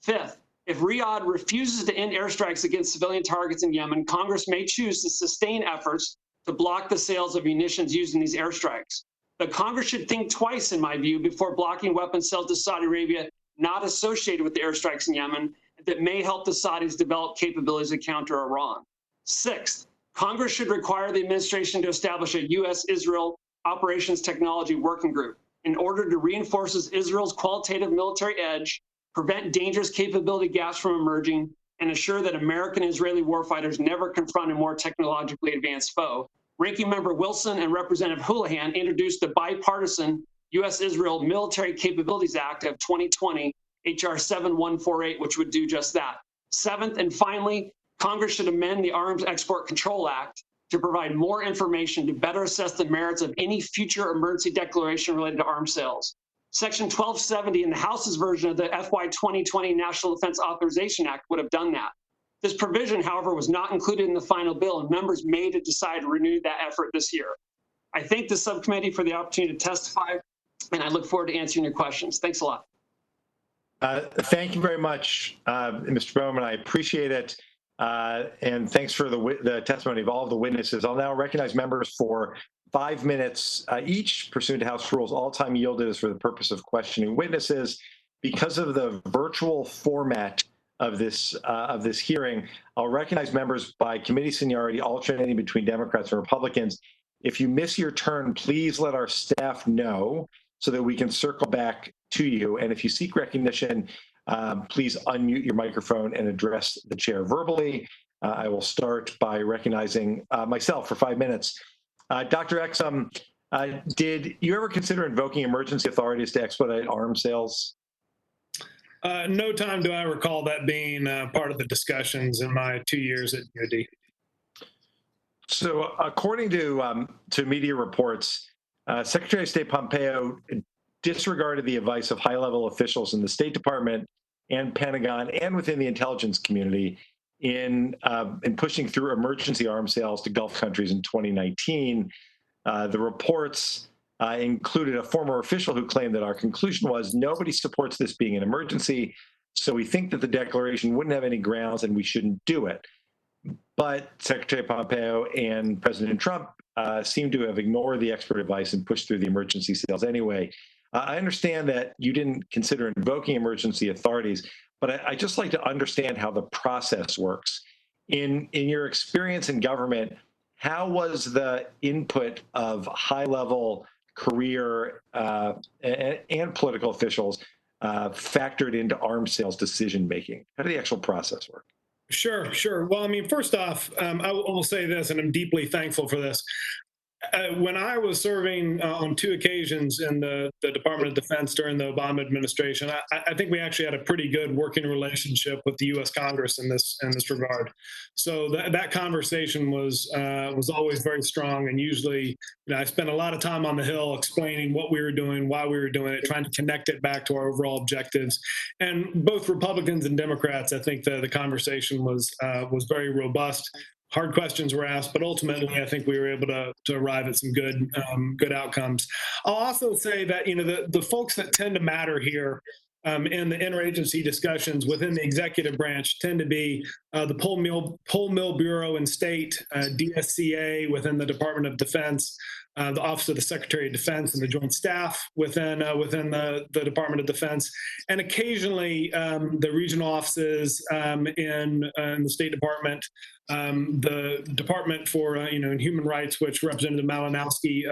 Fifth, if Riyadh refuses to end airstrikes against civilian targets in Yemen, Congress may choose to sustain efforts to block the sales of munitions used in these airstrikes. But Congress should think twice, in my view, before blocking weapons sales to Saudi Arabia not associated with the airstrikes in Yemen that may help the Saudis develop capabilities to counter Iran. Sixth, Congress should require the administration to establish a U.S.-Israel Operations Technology Working Group in order to reinforce Israel's qualitative military edge, prevent dangerous capability gaps from emerging, and ensure that American and Israeli warfighters never confront a more technologically advanced foe. Ranking Member Wilson and Representative Houlihan introduced the bipartisan U.S.-Israel Military Capabilities Act of 2020, H.R. 7148, which would do just that. Seventh, and finally, Congress should amend the Arms Export Control Act to provide more information to better assess the merits of any future emergency declaration related to arms sales. Section 1270 in the House's version of the FY 2020 National Defense Authorization Act would have done that. This provision, however, was not included in the final bill, and members may decide to renew that effort this year. I thank the subcommittee for the opportunity to testify, and I look forward to answering your questions. Thanks a lot. Thank you very much, Mr. Bowman. I appreciate it. And thanks for the testimony of all of the witnesses. I'll now recognize members for 5 minutes each pursuant to House rules. All time yielded is for the purpose of questioning witnesses. Because of the virtual format of this hearing, I'll recognize members by committee seniority, alternating between Democrats and Republicans. If you miss your turn, please let our staff know so that we can circle back to you. And if you seek recognition, please unmute your microphone and address the chair verbally. I will start by recognizing myself for 5 minutes. Dr. Exum, did you ever consider invoking emergency authorities to expedite arms sales? No time do I recall that being part of the discussions in my 2 years at DoD. So, according to media reports, Secretary of State Pompeo disregarded the advice of high-level officials in the State Department and Pentagon and within the intelligence community in pushing through emergency arms sales to Gulf countries in 2019. The reports included a former official who claimed that our conclusion was nobody supports this being an emergency, so we think that the declaration wouldn't have any grounds and we shouldn't do it. But Secretary Pompeo and President Trump seem to have ignored the expert advice and pushed through the emergency sales anyway. I understand that you didn't consider invoking emergency authorities, but I'd just like to understand how the process works. In your experience in government, how was the input of high-level career and political officials factored into arms sales decision-making? How did the actual process work? Sure. Well, I mean, first off, I will say this, and I'm deeply thankful for this. When I was serving on 2 occasions in the Department of Defense during the Obama administration, I think we actually had a pretty good working relationship with the U.S. Congress in this regard. So that conversation was always very strong, and usually, I spent a lot of time on the Hill explaining what we were doing, why we were doing it, trying to connect it back to our overall objectives. And both Republicans and Democrats, I think the conversation was very robust. Hard questions were asked, but ultimately, I think we were able to arrive at some good outcomes. I'll also say that the folks that tend to matter here in the interagency discussions within the executive branch tend to be the Poll Mill Bureau in state, DSCA within the Department of Defense, the Office of the Secretary of Defense, and the Joint Staff within the Department of Defense, and occasionally the regional offices in the State Department, the Department for in Human Rights, which Representative Malinowski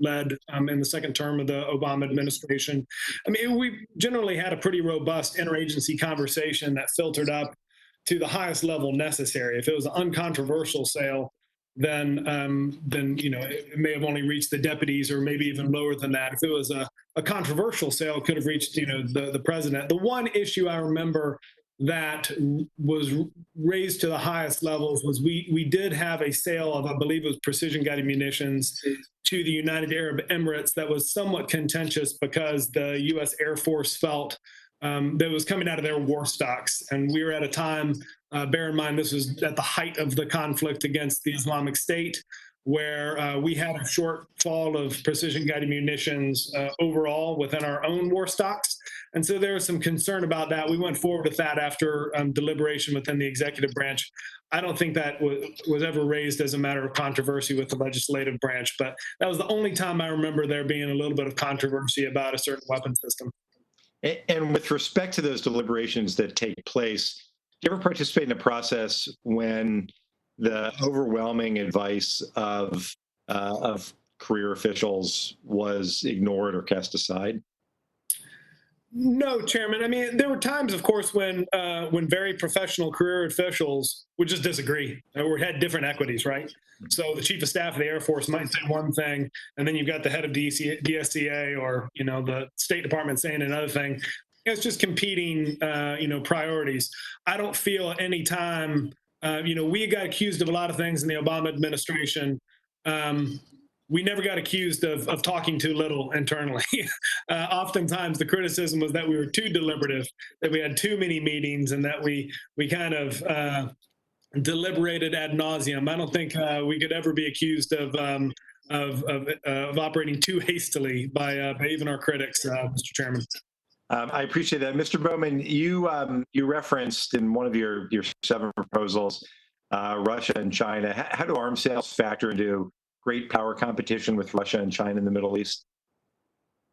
led in the second term of the Obama administration. I mean, we generally had a pretty robust interagency conversation that filtered up to the highest level necessary. If it was an uncontroversial sale, then it may have only reached the deputies, or maybe even lower than that. If it was a controversial sale, it could have reached the president. The one issue I remember that was raised to the highest levels was we did have a sale of, I believe it was precision guided munitions to the United Arab Emirates that was somewhat contentious because the U.S. Air Force felt that was coming out of their war stocks. And we were at a time, bear in mind, this was at the height of the conflict against the Islamic State, where we had a shortfall of precision guided munitions overall within our own war stocks. And so there was some concern about that. We went forward with that after deliberation within the executive branch. I don't think that was ever raised as a matter of controversy with the legislative branch, but that was the only time I remember there being a little bit of controversy about a certain weapon system. And with respect to those deliberations that take place, do you ever participate in a process when the overwhelming advice of career officials was ignored or cast aside? No, Chairman. I mean, there were times, of course, when very professional career officials would just disagree or had different equities, right? So the Chief of Staff of the Air Force might say one thing, and then you've got the head of DSCA or the State Department saying another thing. It's just competing, priorities. I don't feel at any time, we got accused of a lot of things in the Obama administration. We never got accused of talking too little internally. Oftentimes, the criticism was that we were too deliberative, that we had too many meetings, and that we kind of deliberated ad nauseum. I don't think we could ever be accused of operating too hastily by even our critics, Mr. Chairman. I appreciate that. Mr. Bowman, you referenced in one of your 7 proposals Russia and China. How do arms sales factor into great power competition with Russia and China in the Middle East?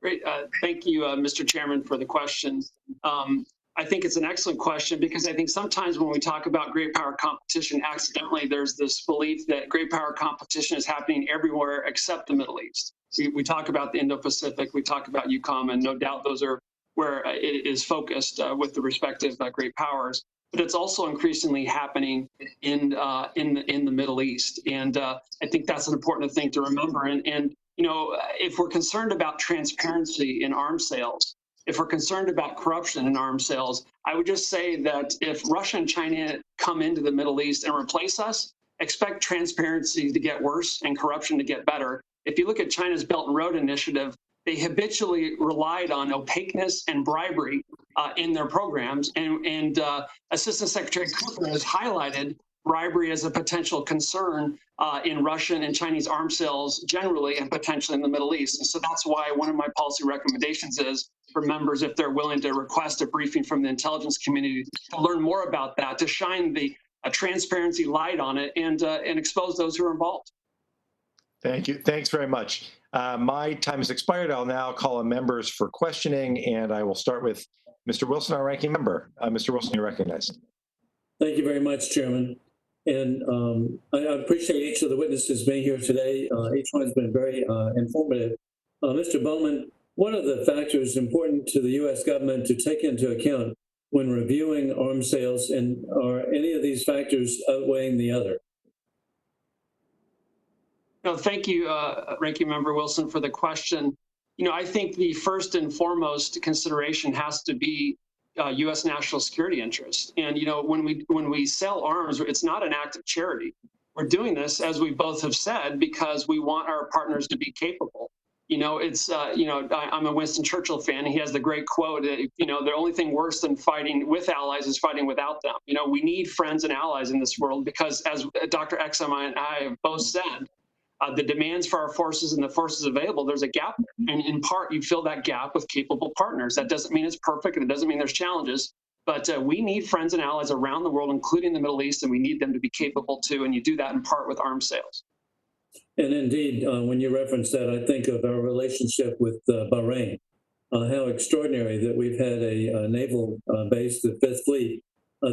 Great. Thank you, Mr. Chairman, for the question. I think it's an excellent question because I think sometimes when we talk about great power competition, accidentally, there's this belief that great power competition is happening everywhere except the Middle East. We talk about the Indo-Pacific, we talk about EUCOM, and no doubt those are where it is focused with the respective great powers. But it's also increasingly happening in the Middle East, and I think that's an important thing to remember. And you know, if we're concerned about transparency in arms sales, if we're concerned about corruption in arms sales, I would just say that if Russia and China come into the Middle East and replace us, expect transparency to get worse and corruption to get better. If you look at China's Belt and Road Initiative, they habitually relied on opaqueness and bribery in their programs. And Assistant Secretary Cooper has highlighted bribery as a potential concern in Russian and Chinese arms sales generally, and potentially in the Middle East. And so that's why one of my policy recommendations is for members, if they're willing to request a briefing from the intelligence community to learn more about that, to shine the transparency light on it and expose those who are involved. Thank you. Thanks very much. My time has expired. I'll now call on members for questioning, and I will start with Mr. Wilson, our ranking member. Mr. Wilson, you're recognized. Thank you very much, Chairman. And I appreciate each of the witnesses being here today. Each one has been very informative. Mr. Bowman, what are the factors important to the U.S. government to take into account when reviewing arms sales, and are any of these factors outweighing the other? No, thank you, Ranking Member Wilson, for the question. You know, I think the first and foremost consideration has to be U.S. national security interests. And, you know, when we sell arms, it's not an act of charity. We're doing this, as we both have said, because we want our partners to be capable. You know, it's, you know, I'm a Winston Churchill fan. He has the great quote, you know, the only thing worse than fighting with allies is fighting without them. You know, we need friends and allies in this world because, as Dr. Exum and I have both said, the demands for our forces and the forces available, there's a gap. And in part, you fill that gap with capable partners. That doesn't mean it's perfect, and it doesn't mean there's challenges. But we need friends and allies around the world, including the Middle East, and we need them to be capable too. And you do that in part with arms sales. And indeed, when you reference that, I think of our relationship with Bahrain, how extraordinary that we've had a naval base, the Fifth Fleet,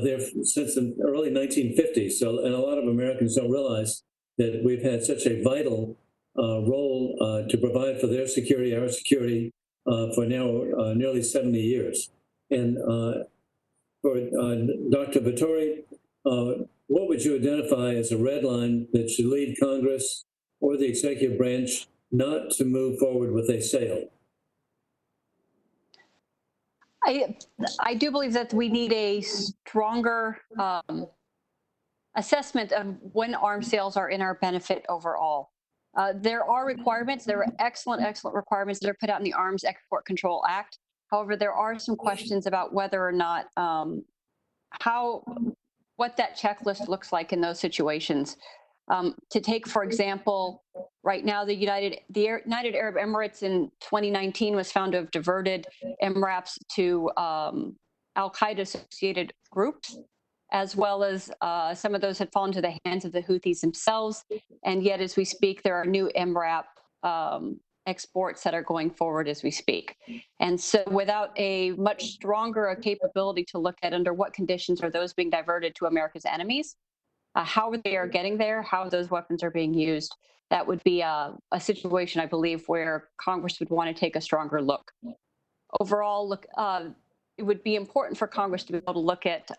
there since the early 1950s. So, and a lot of Americans don't realize that we've had such a vital role to provide for their security, our security, for now nearly 70 years. And for Dr. Vittori, what would you identify as a red line that should lead Congress or the executive branch not to move forward with a sale? I do believe that we need a stronger assessment of when arms sales are in our benefit overall. There are requirements. There are excellent requirements that are put out in the Arms Export Control Act. However, there are some questions about whether or not what that checklist looks like in those situations. To take, for example, right now, the United Arab Emirates in 2019 was found to have diverted MRAPs to Al-Qaeda associated groups, as well as some of those had fallen to the hands of the Houthis themselves. And yet, as we speak, there are new MRAP exports that are going forward as we speak. And so without a much stronger capability to look at under what conditions are those being diverted to America's enemies, how they are getting there, how those weapons are being used, that would be a situation, I believe, where Congress would want to take a stronger look. Overall, it would be important for Congress to be able to look at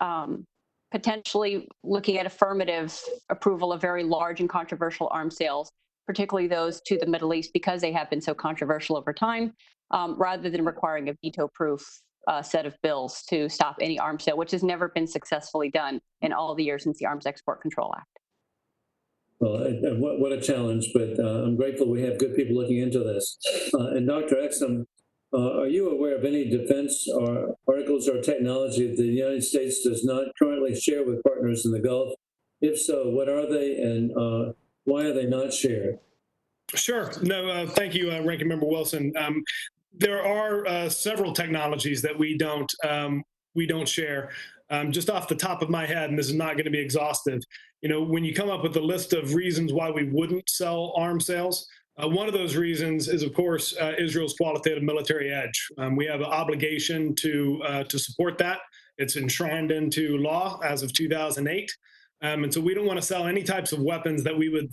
potentially looking at affirmative approval of very large and controversial arms sales, particularly those to the Middle East, because they have been so controversial over time, rather than requiring a veto-proof set of bills to stop any arms sale, which has never been successfully done in all the years since the Arms Export Control Act. Well, what a challenge, but I'm grateful we have good people looking into this. And Dr. Exum, are you aware of any defense or articles or technology that the United States does not currently share with partners in the Gulf? If so, what are they, and why are they not shared? Sure. No, thank you, Ranking Member Wilson. There are several technologies that we don't we don't share. Just off the top of my head, and this is not going to be exhaustive, when you come up with a list of reasons why we wouldn't sell arms sales, one of those reasons is, of course, Israel's qualitative military edge. We have an obligation to support that. It's enshrined into law as of 2008. And so we don't want to sell any types of weapons that we would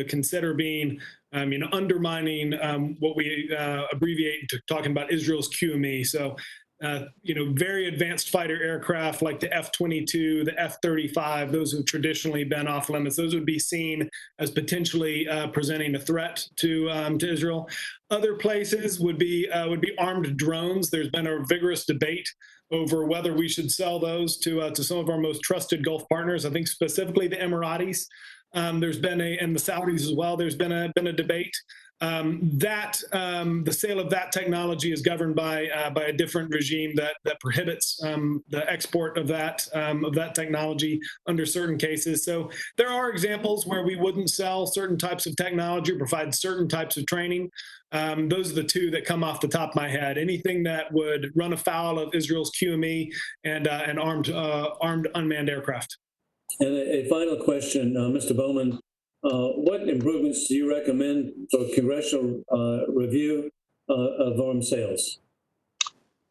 consider being, undermining what we abbreviate to talking about Israel's QME. So, very advanced fighter aircraft like the F-22, the F-35, those have traditionally been off limits. Those would be seen as potentially presenting a threat to Israel. Other places would be armed drones. There's been a vigorous debate over whether we should sell those to some of our most trusted Gulf partners. I think specifically the Emiratis. There's been and the Saudis as well. There's been a debate. The sale of that technology is governed by a different regime that prohibits the export of that technology under certain cases. So there are examples where we wouldn't sell certain types of technology, provide certain types of training. Those are the two that come off the top of my head. Anything that would run afoul of Israel's QME and armed unmanned aircraft. And a final question, Mr. Bowman. What improvements do you recommend for congressional review of arms sales?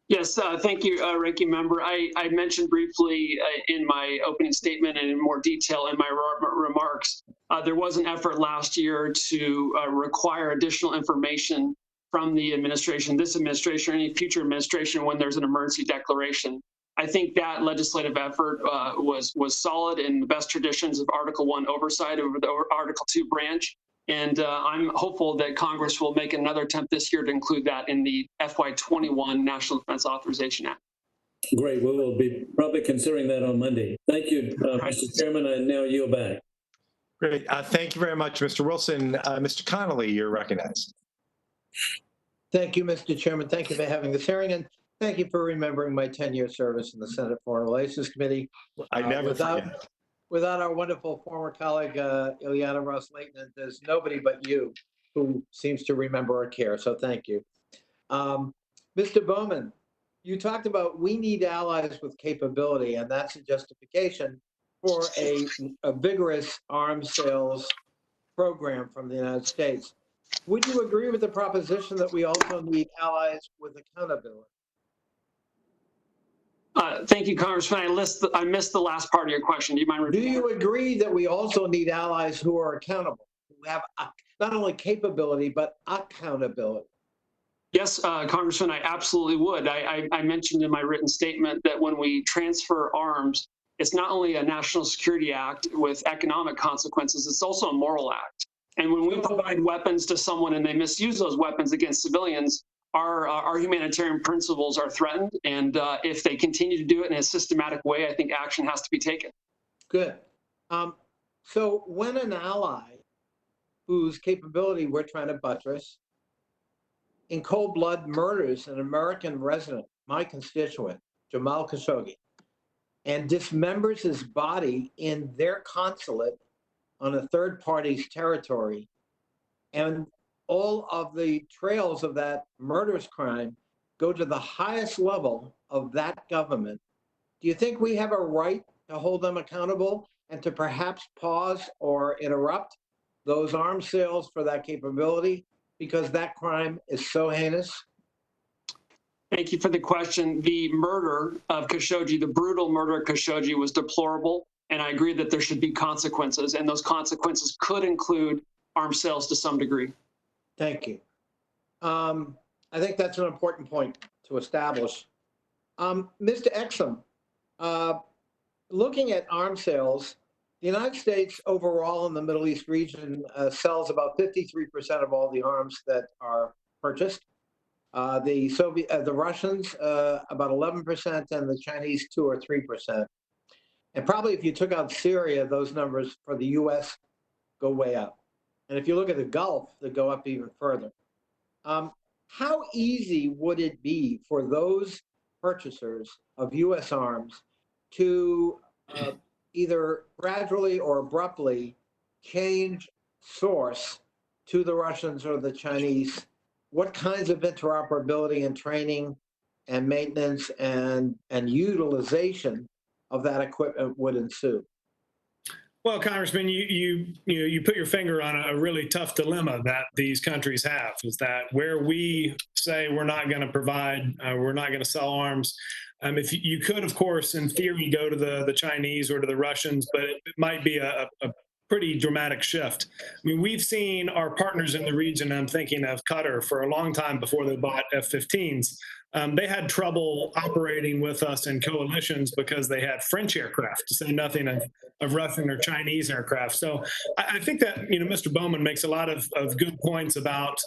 Yes, thank you, Ranking Member. I mentioned briefly in my opening statement and in more detail in my remarks, there was an effort last year to require additional information from the administration, this administration, or any future administration when there's an emergency declaration. I think that legislative effort was solid in the best traditions of Article 1 oversight over the Article 2 branch. And I'm hopeful that Congress will make another attempt this year to include that in the FY21 National Defense Authorization Act. Great. We will be probably considering that on Monday. Thank you, Mr. Chairman. I now yield back. Great. Thank you very much, Mr. Wilson. Mr. Connolly, you're recognized. Thank you, Mr. Chairman. Thank you for having this hearing, and thank you for remembering my 10-year service in the Senate Foreign Relations Committee. I never forget. Without our wonderful former colleague, Ileana Ross-Leighton, there's nobody but you who seems to remember or care, so thank you. Mr. Bowman, you talked about we need allies with capability, and that's a justification for a vigorous arms sales program from the United States. Would you agree with the proposition that we also need allies with accountability? Thank you, Congressman. I missed the last part of your question. Do you mind repeating? Do you agree that we also need allies who are accountable, who have not only capability, but accountability? Yes, Congressman, I absolutely would. I mentioned in my written statement that when we transfer arms, it's not only a national security act with economic consequences, it's also a moral act. And when we provide weapons to someone and they misuse those weapons against civilians, our humanitarian principles are threatened. And if they continue to do it in a systematic way, I think action has to be taken. Good. So when an ally whose capability we're trying to buttress in cold blood murders an American resident, my constituent, Jamal Khashoggi, and dismembers his body in their consulate on a third party's territory, and all of the trails of that murderous crime go to the highest level of that government, do you think we have a right to hold them accountable and to perhaps pause or interrupt those arms sales for that capability because that crime is so heinous? Thank you for the question. The murder of Khashoggi, the brutal murder of Khashoggi, was deplorable, and I agree that there should be consequences, and those consequences could include arms sales to some degree. Thank you. I think that's an important point to establish. Mr. Exum, looking at arms sales, the United States overall in the Middle East region sells about 53% of all the arms that are purchased. The Russians about 11%, and the Chinese 2 or 3%. And probably if you took out Syria, those numbers for the U.S. go way up. And if you look at the Gulf, they go up even further. How easy would it be for those purchasers of U.S. arms to either gradually or abruptly change source to the Russians or the Chinese? What kinds of interoperability and training and maintenance and utilization of that equipment would ensue? Well, Congressman, you put your finger on a really tough dilemma that these countries have, is that where we say we're not going to provide, we're not going to sell arms. If you could, of course, in theory, go to the Chinese or to the Russians, but it might be a pretty dramatic shift. I mean, we've seen our partners in the region, I'm thinking of Qatar, for a long time before they bought F-15s. They had trouble operating with us in coalitions because they had French aircraft, to say nothing of Russian or Chinese aircraft. So I think that, Mr. Bowman makes a lot of good points about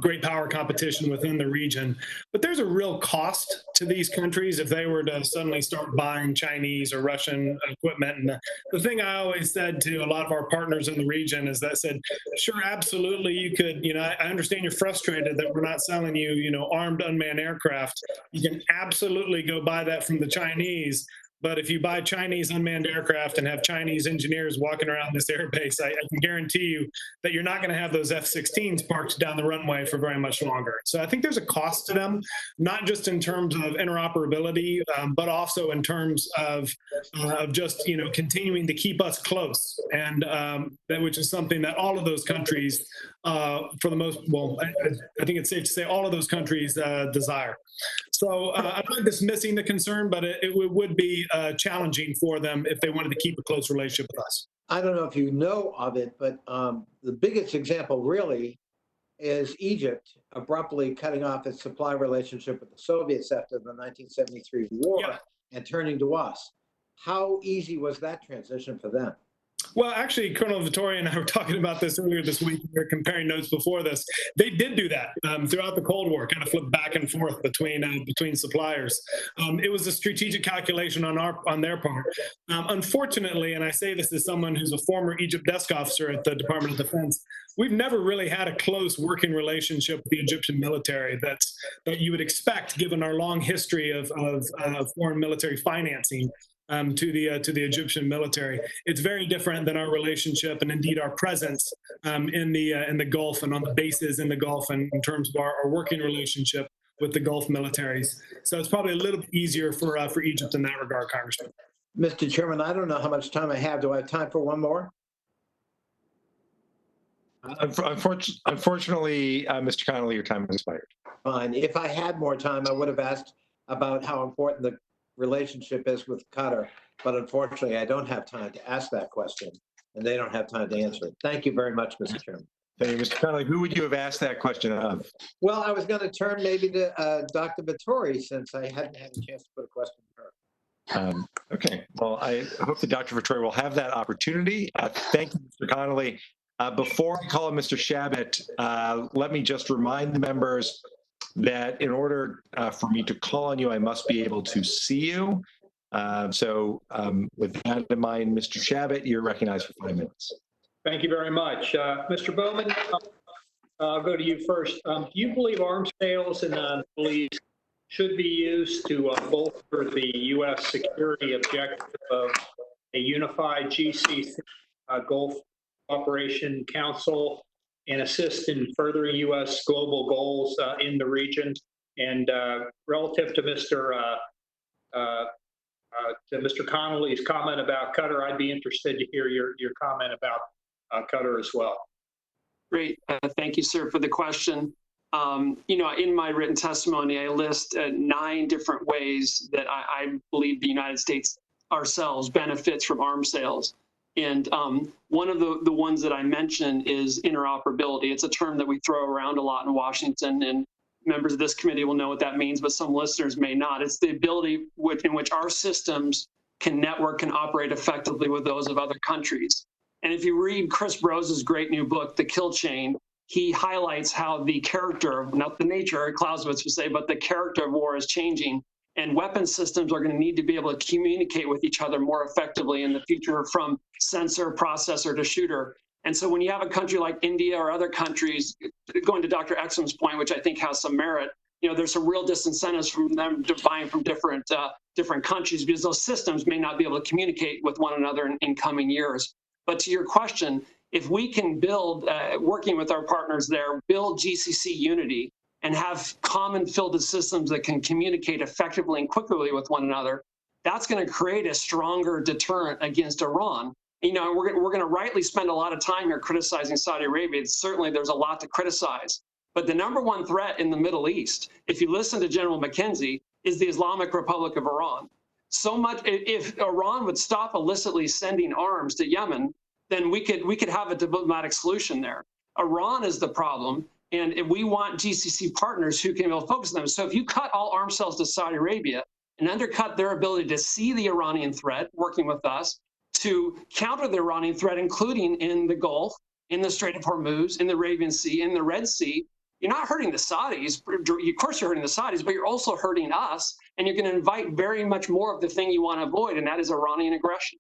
great power competition within the region. But there's a real cost to these countries if they were to suddenly start buying Chinese or Russian equipment. And the thing I always said to a lot of our partners in the region is that I said, sure, absolutely, you could, I understand you're frustrated that we're not selling you, armed unmanned aircraft. You can absolutely go buy that from the Chinese. But if you buy Chinese unmanned aircraft and have Chinese engineers walking around this airbase, I can guarantee you that you're not going to have those F-16s parked down the runway for very much longer. So I think there's a cost to them, not just in terms of interoperability, but also in terms of just continuing to keep us close, and which is something that all of those countries, for the most, I think it's safe to say all of those countries desire. So I'm not dismissing the concern, but it would be challenging for them if they wanted to keep a close relationship with us. I don't know if you know of it, but the biggest example really is Egypt abruptly cutting off its supply relationship with the Soviets after the 1973 war and turning to us. How easy was that transition for them? Well, actually, Colonel Vittori and I were talking about this earlier this week. We were comparing notes before this. They did do that throughout the Cold War, kind of flip back and forth between suppliers. It was a strategic calculation on their part. Unfortunately, and I say this as someone who's a former Egypt desk officer at the Department of Defense, we've never really had a close working relationship with the Egyptian military that you would expect, given our long history of foreign military financing to the Egyptian military. It's very different than our relationship and indeed our presence in the Gulf and on the bases in the Gulf, and in terms of our working relationship with the Gulf militaries. So it's probably a little bit easier for Egypt in that regard, Congressman. Mr. Chairman, I don't know how much time I have. Do I have time for one more? Unfortunately, Mr. Connolly, your time has expired. Fine. If I had more time, I would have asked about how important the relationship is with Qatar, but unfortunately, I don't have time to ask that question, and they don't have time to answer it. Thank you very much, Mr. Chairman. Thank you, Mr. Connolly. Who would you have asked that question of? Well, I was going to turn maybe to Dr. Vittori, since I hadn't had a chance to put a question to her. Okay. Well, I hope that Dr. Vittori will have that opportunity. Thank you, Mr. Connolly. Before I call on Mr. Shabbat, let me just remind the members that in order for me to call on you, I must be able to see you. So with that in mind, Mr. Shabbat, you're recognized for 5 minutes. Thank you very much. Mr. Bowman, I'll go to you first. Do you believe arms sales in the Middle East should be used to bolster the U.S. security objective of a unified GCC Gulf Cooperation Council and assist in furthering U.S. global goals in the region? And relative to Mr. Connolly's comment about Qatar, I'd be interested to hear your comment about Qatar as well. Great. Thank you, sir, for the question. In my written testimony, I list 9 different ways that I believe the United States ourselves benefits from arms sales. And one of the ones that I mentioned is interoperability. It's a term that we throw around a lot in Washington, and members of this committee will know what that means, but some listeners may not. It's the ability in which our systems can network and operate effectively with those of other countries. And if you read Chris Brose's great new book, The Kill Chain, he highlights how the character, not the nature, Clausewitz would say, but the character of war is changing. And weapon systems are going to need to be able to communicate with each other more effectively in the future, from sensor, processor to shooter. And so when you have a country like India or other countries, going to Dr. Exum's point, which I think has some merit, there's some real disincentives from them buying from different countries, because those systems may not be able to communicate with one another in coming years. But to your question, if we can build, working with our partners there, build GCC unity, and have common filtered systems that can communicate effectively and quickly with one another, that's going to create a stronger deterrent against Iran. You know, we're going to rightly spend a lot of time here criticizing Saudi Arabia. Certainly, there's a lot to criticize. But the number one threat in the Middle East, if you listen to General McKenzie, is the Islamic Republic of Iran. So much, if Iran would stop illicitly sending arms to Yemen, then we could have a diplomatic solution there. Iran is the problem, and if we want GCC partners who can focus on them. So if you cut all arms sales to Saudi Arabia and undercut their ability to see the Iranian threat working with us, to counter the Iranian threat, including in the Gulf, in the Strait of Hormuz, in the Arabian Sea, in the Red Sea, you're not hurting the Saudis. Of course, you're hurting the Saudis, but you're also hurting us, and you're going to invite very much more of the thing you want to avoid, and that is Iranian aggression.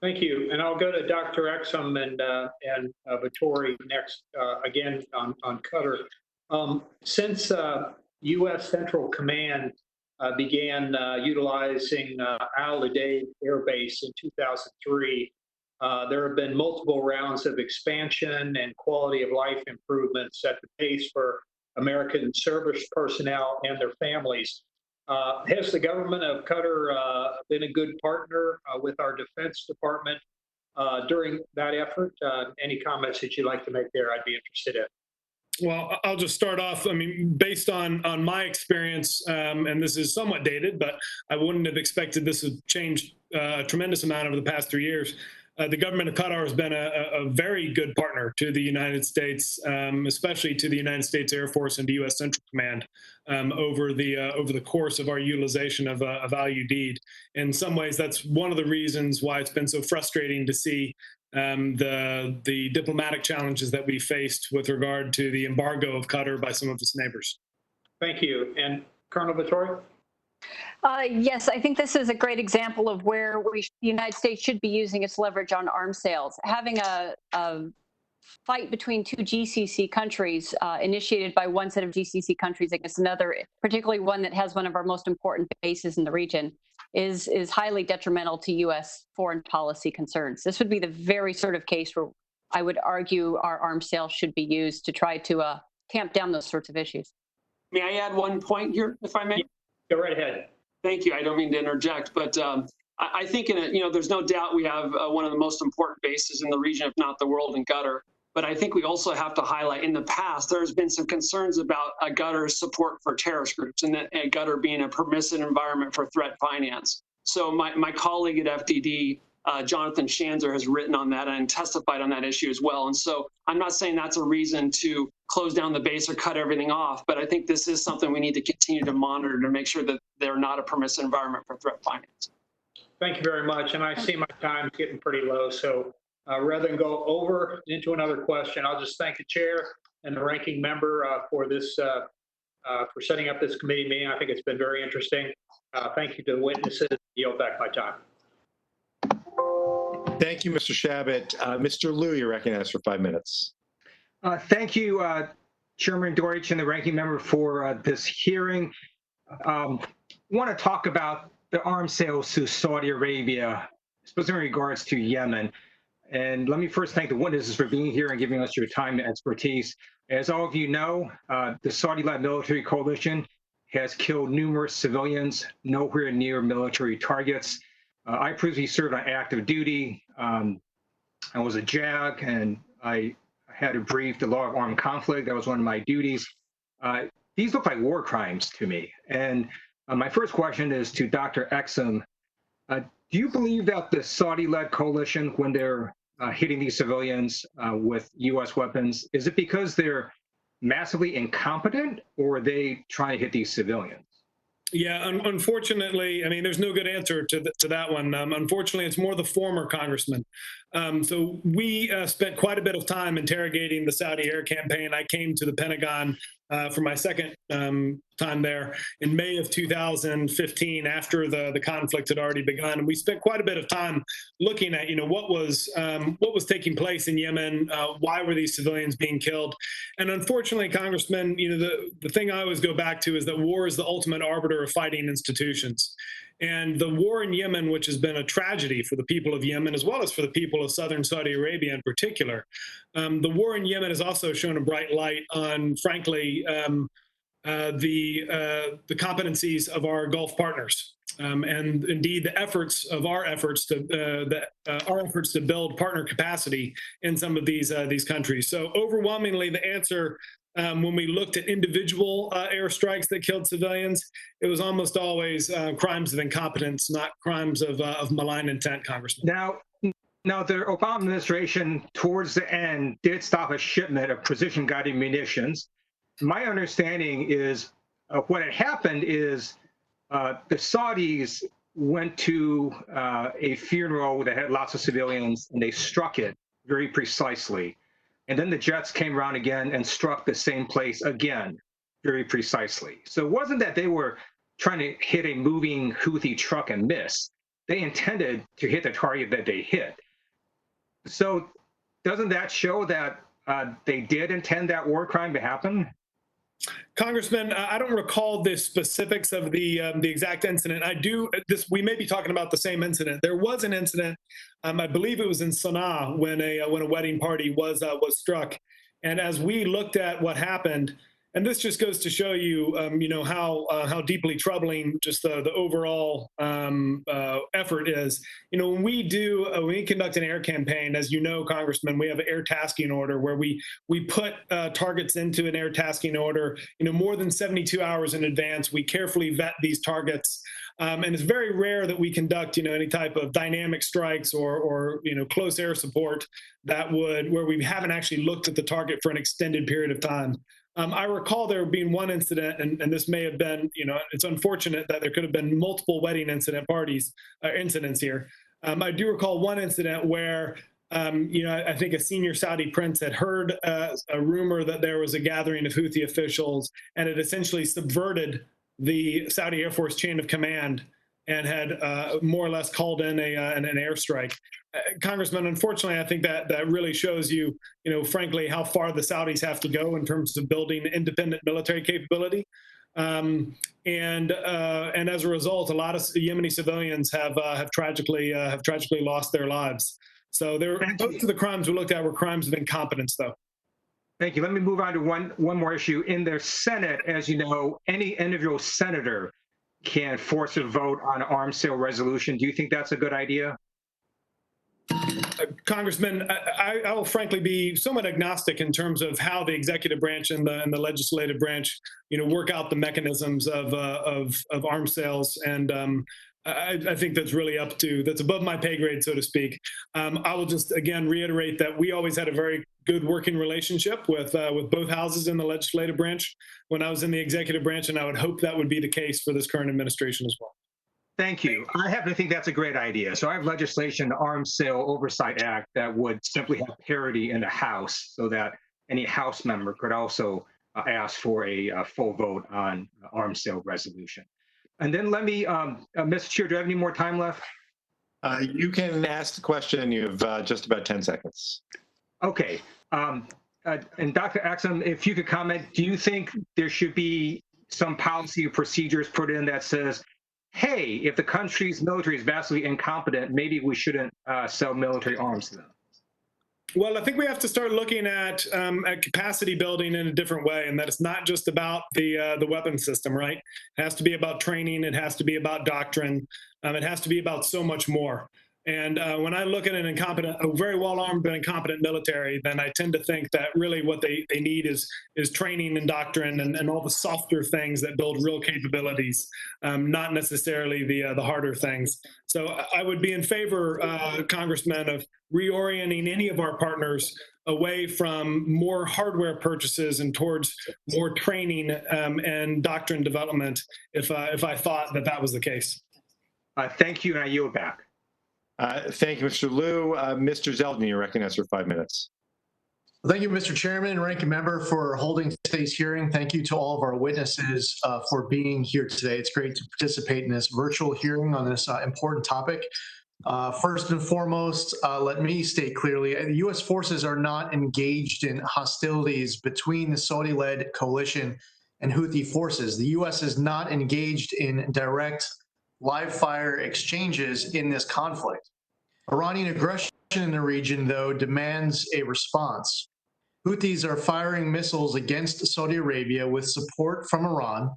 Thank you. And I'll go to Dr. Exum and Vittori next, again on Qatar. Since U.S. Central Command began utilizing Al-Udeid Air Base in 2003, there have been multiple rounds of expansion and quality of life improvements at the base for American service personnel and their families. Has the government of Qatar been a good partner with our Defense Department during that effort? Any comments that you'd like to make there, I'd be interested in. Well, I'll just start off. I mean, based on my experience, and this is somewhat dated, but I wouldn't have expected this to change a tremendous amount over the past 3 years. The government of Qatar has been a very good partner to the United States, especially to the United States Air Force and to U.S. Central Command over the course of our utilization of Al-Udeid. In some ways, that's one of the reasons why it's been so frustrating to see the diplomatic challenges that we faced with regard to the embargo of Qatar by some of its neighbors. Thank you. And Colonel Vittori? Yes, I think this is a great example of where the United States should be using its leverage on arms sales. Having a fight between two GCC countries initiated by one set of GCC countries against another, particularly one that has one of our most important bases in the region, is highly detrimental to U.S. foreign policy concerns. This would be the very sort of case where I would argue our arms sales should be used to try to tamp down those sorts of issues. May I add one point here, if I may? Go right ahead. Thank you. I don't mean to interject, but I think there's no doubt we have one of the most important bases in the region, if not the world, in Qatar. But I think we also have to highlight, in the past, there's been some concerns about Qatar's support for terrorist groups, and that Qatar being a permissive environment for threat finance. So my colleague at FDD, Jonathan Shanzer, has written on that and testified on that issue as well. And so I'm not saying that's a reason to close down the base or cut everything off, but I think this is something we need to continue to monitor to make sure that they're not a permissive environment for threat finance. Thank you very much. And I see my time's getting pretty low. So rather than go over into another question, I'll just thank the chair and the ranking member for for setting up this committee meeting. I think it's been very interesting. Thank you to the witnesses. Yield back my time. Thank you, Mr. Shabbat. Mr. Liu, you're recognized for 5 minutes. Thank you, Chairman Deutsch and the ranking member for this hearing. I want to talk about the arms sales to Saudi Arabia, especially in regards to Yemen. And let me first thank the witnesses for being here and giving us your time and expertise. As all of you know, the Saudi-led military coalition has killed numerous civilians, nowhere near military targets. I previously served on active duty. I was a JAG, and I had to brief the law of armed conflict. That was one of my duties. These look like war crimes to me. And my first question is to Dr. Exum. Do you believe that the Saudi-led coalition, when they're hitting these civilians with U.S. weapons, is it because they're massively incompetent, or are they trying to hit these civilians? Yeah, unfortunately, I mean, there's no good answer to that one. Unfortunately, it's more the former, Congressman. So we spent quite a bit of time interrogating the Saudi air campaign. I came to the Pentagon for my second time there in May of 2015, after the conflict had already begun. And we spent quite a bit of time looking at, what was taking place in Yemen, why were these civilians being killed? And unfortunately, Congressman, the thing I always go back to is that war is the ultimate arbiter of fighting institutions. And the war in Yemen, which has been a tragedy for the people of Yemen, as well as for the people of southern Saudi Arabia in particular, the war in Yemen has also shown a bright light on, frankly, the competencies of our Gulf partners. And indeed, the efforts of our efforts to build partner capacity in some of these countries. So overwhelmingly, the answer when we looked at individual airstrikes that killed civilians, it was almost always crimes of incompetence, not crimes of malign intent, Congressman. Now, the Obama administration, towards the end, did stop a shipment of precision-guided munitions. My understanding is what had happened is the Saudis went to a funeral that had lots of civilians, and they struck it very precisely. And then the jets came around again and struck the same place again, very precisely. So it wasn't that they were trying to hit a moving Houthi truck and miss. They intended to hit the target that they hit. So doesn't that show that they did intend that war crime to happen? Congressman, I don't recall the specifics of the exact incident. We may be talking about the same incident. There was an incident, I believe it was in Sana'a, when a wedding party was struck. And as we looked at what happened, and this just goes to show you, how deeply troubling just the overall effort is. When we conduct an air campaign, as you know, Congressman, we have an air tasking order where we put targets into an air tasking order, more than 72 hours in advance. We carefully vet these targets. And it's very rare that we conduct, any type of dynamic strikes or close air support where we haven't actually looked at the target for an extended period of time. I recall there being one incident, and this may have been, it's unfortunate that there could have been multiple wedding incidents here. I do recall one incident where, I think a senior Saudi prince had heard a rumor that there was a gathering of Houthi officials, and it essentially subverted the Saudi Air Force chain of command and had more or less called in an airstrike. Congressman, unfortunately, I think that really shows you, frankly, how far the Saudis have to go in terms of building independent military capability. And as a result, a lot of Yemeni civilians have tragically lost their lives. So most of the crimes we looked at were crimes of incompetence, though. Thank you. Let me move on to one more issue. In the Senate, as you know, any individual senator can force a vote on an arms sale resolution. Do you think that's a good idea? Congressman, I will frankly be somewhat agnostic in terms of how the executive branch and the legislative branch, work out the mechanisms of arms sales. And I think that's really that's above my pay grade, so to speak. I will just again reiterate that we always had a very good working relationship with both houses in the legislative branch when I was in the executive branch, and I would hope that would be the case for this current administration as well. Thank you. I happen to think that's a great idea. So I have legislation, the Arms Sale Oversight Act, that would simply have parity in the House so that any House member could also ask for a full vote on the arms sale resolution. And then let me, Mr. Chair, do I have any more time left? You can ask the question. You have just about 10 seconds. Okay. And Dr. Exum, if you could comment, do you think there should be some policy or procedures put in that says, hey, if the country's military is vastly incompetent, maybe we shouldn't sell military arms to them? Well, I think we have to start looking at capacity building in a different way, and that it's not just about the weapon system, right? It has to be about training. It has to be about doctrine. It has to be about so much more. And when I look at a very well-armed but incompetent military, then I tend to think that really what they need is training and doctrine and all the softer things that build real capabilities, not necessarily the harder things. So I would be in favor, Congressman, of reorienting any of our partners away from more hardware purchases and towards more training and doctrine development if I thought that was the case. Thank you, and I yield back. Thank you, Mr. Liu. Mr. Zeldin, you're recognized for 5 minutes. Thank you, Mr. Chairman and Ranking Member, for holding today's hearing. Thank you to all of our witnesses for being here today. It's great to participate in this virtual hearing on this important topic. First and foremost, let me state clearly, the U.S. forces are not engaged in hostilities between the Saudi-led coalition and Houthi forces. The U.S. is not engaged in direct live-fire exchanges in this conflict. Iranian aggression in the region, though, demands a response. Houthis are firing missiles against Saudi Arabia with support from Iran,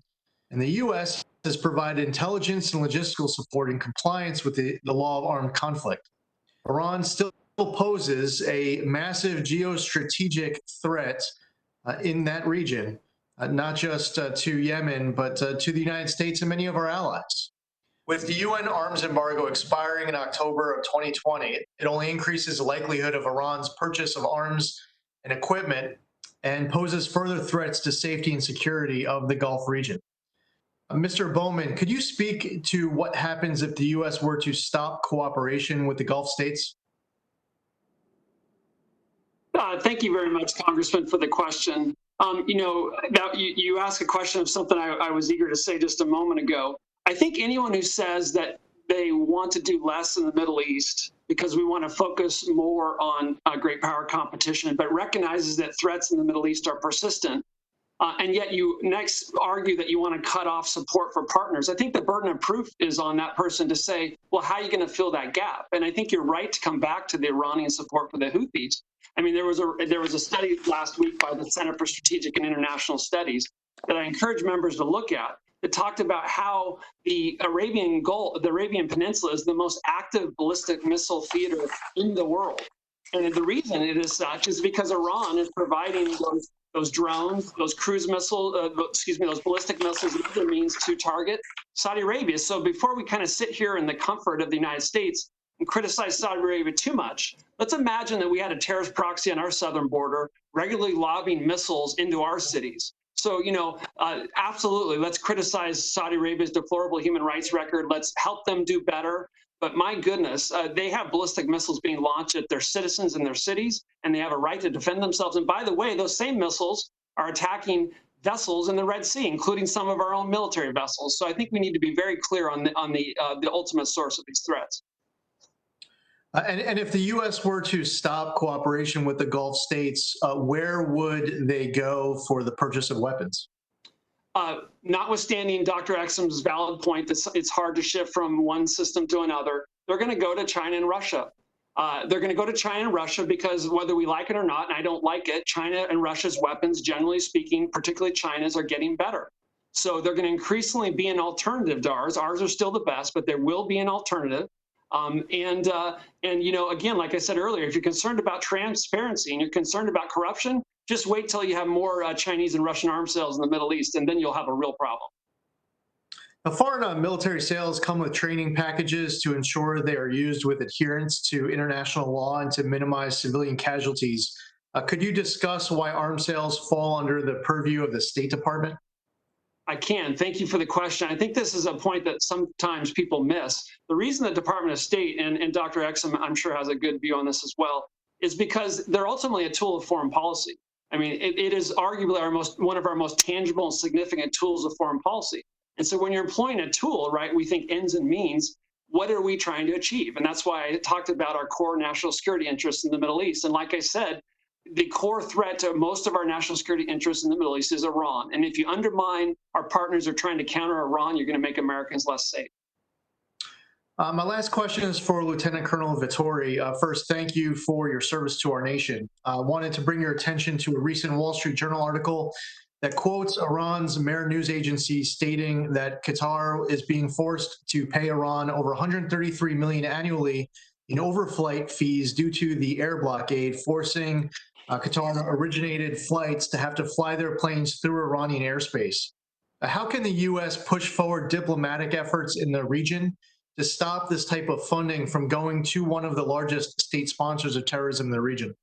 and the U.S. has provided intelligence and logistical support in compliance with the law of armed conflict. Iran still poses a massive geostrategic threat in that region, not just to Yemen, but to the United States and many of our allies. With the UN arms embargo expiring in October of 2020, it only increases the likelihood of Iran's purchase of arms and equipment and poses further threats to safety and security of the Gulf region. Mr. Bowman, could you speak to what happens if the U.S. were to stop cooperation with the Gulf states? Thank you very much, Congressman, for the question. You asked a question of something I was eager to say just a moment ago. I think anyone who says that they want to do less in the Middle East because we want to focus more on great power competition, but recognizes that threats in the Middle East are persistent, and yet you next argue that you want to cut off support for partners. I think the burden of proof is on that person to say, well, how are you going to fill that gap? And I think you're right to come back to the Iranian support for the Houthis. I mean, there was a study last week by the Center for Strategic and International Studies that I encourage members to look at that talked about how the Arabian Peninsula is the most active ballistic missile theater in the world. And the reason it is such is because Iran is providing those drones, those cruise missiles, those ballistic missiles and other means to target Saudi Arabia. So before we kind of sit here in the comfort of the United States and criticize Saudi Arabia too much, let's imagine that we had a terrorist proxy on our southern border regularly lobbing missiles into our cities. So, absolutely, let's criticize Saudi Arabia's deplorable human rights record. Let's help them do better. But my goodness, they have ballistic missiles being launched at their citizens in their cities, and they have a right to defend themselves. And by the way, those same missiles are attacking vessels in the Red Sea, including some of our own military vessels. So I think we need to be very clear on the ultimate source of these threats. And if the U.S. were to stop cooperation with the Gulf states, where would they go for the purchase of weapons? Notwithstanding Dr. Exum's valid point that it's hard to shift from one system to another, they're going to go to China and Russia. They're going to go to China and Russia because whether we like it or not, and I don't like it, China and Russia's weapons, generally speaking, particularly China's, are getting better. So they're going to increasingly be an alternative to ours. Ours are still the best, but there will be an alternative. Again, like I said earlier, if you're concerned about transparency and you're concerned about corruption, just wait till you have more Chinese and Russian arms sales in the Middle East, and then you'll have a real problem. Now, foreign military sales come with training packages to ensure they are used with adherence to international law and to minimize civilian casualties. Could you discuss why arms sales fall under the purview of the State Department? I can. Thank you for the question. I think this is a point that sometimes people miss. The reason the Department of State, and Dr. Exum, I'm sure, has a good view on this as well, is because they're ultimately a tool of foreign policy. I mean, it is arguably one of our most tangible and significant tools of foreign policy. And so when you're employing a tool, right, we think ends and means, what are we trying to achieve? And that's why I talked about our core national security interests in the Middle East. And like I said, the core threat to most of our national security interests in the Middle East is Iran. And if you undermine our partners who are trying to counter Iran, you're going to make Americans less safe. My last question is for Lieutenant Colonel Vittori. First, thank you for your service to our nation. I wanted to bring your attention to a recent Wall Street Journal article that quotes Iran's Mehr news agency stating that Qatar is being forced to pay Iran over $133 million annually in overflight fees due to the air blockade, forcing Qatar-originated flights to have to fly their planes through Iranian airspace. How can the U.S. push forward diplomatic efforts in the region to stop this type of funding from going to one of the largest state sponsors of terrorism in the region?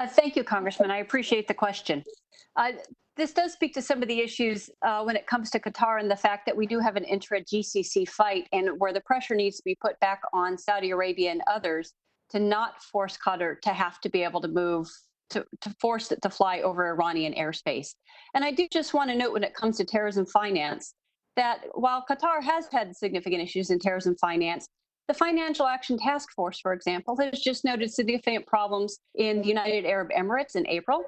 Thank you, Congressman. I appreciate the question. This does speak to some of the issues when it comes to Qatar and the fact that we do have an intra-GCC fight and where the pressure needs to be put back on Saudi Arabia and others to not force Qatar to have to be able to move, to force it to fly over Iranian airspace. And I do just want to note when it comes to terrorism finance, that while Qatar has had significant issues in terrorism finance, the Financial Action Task Force, for example, has just noted significant problems in the United Arab Emirates in April.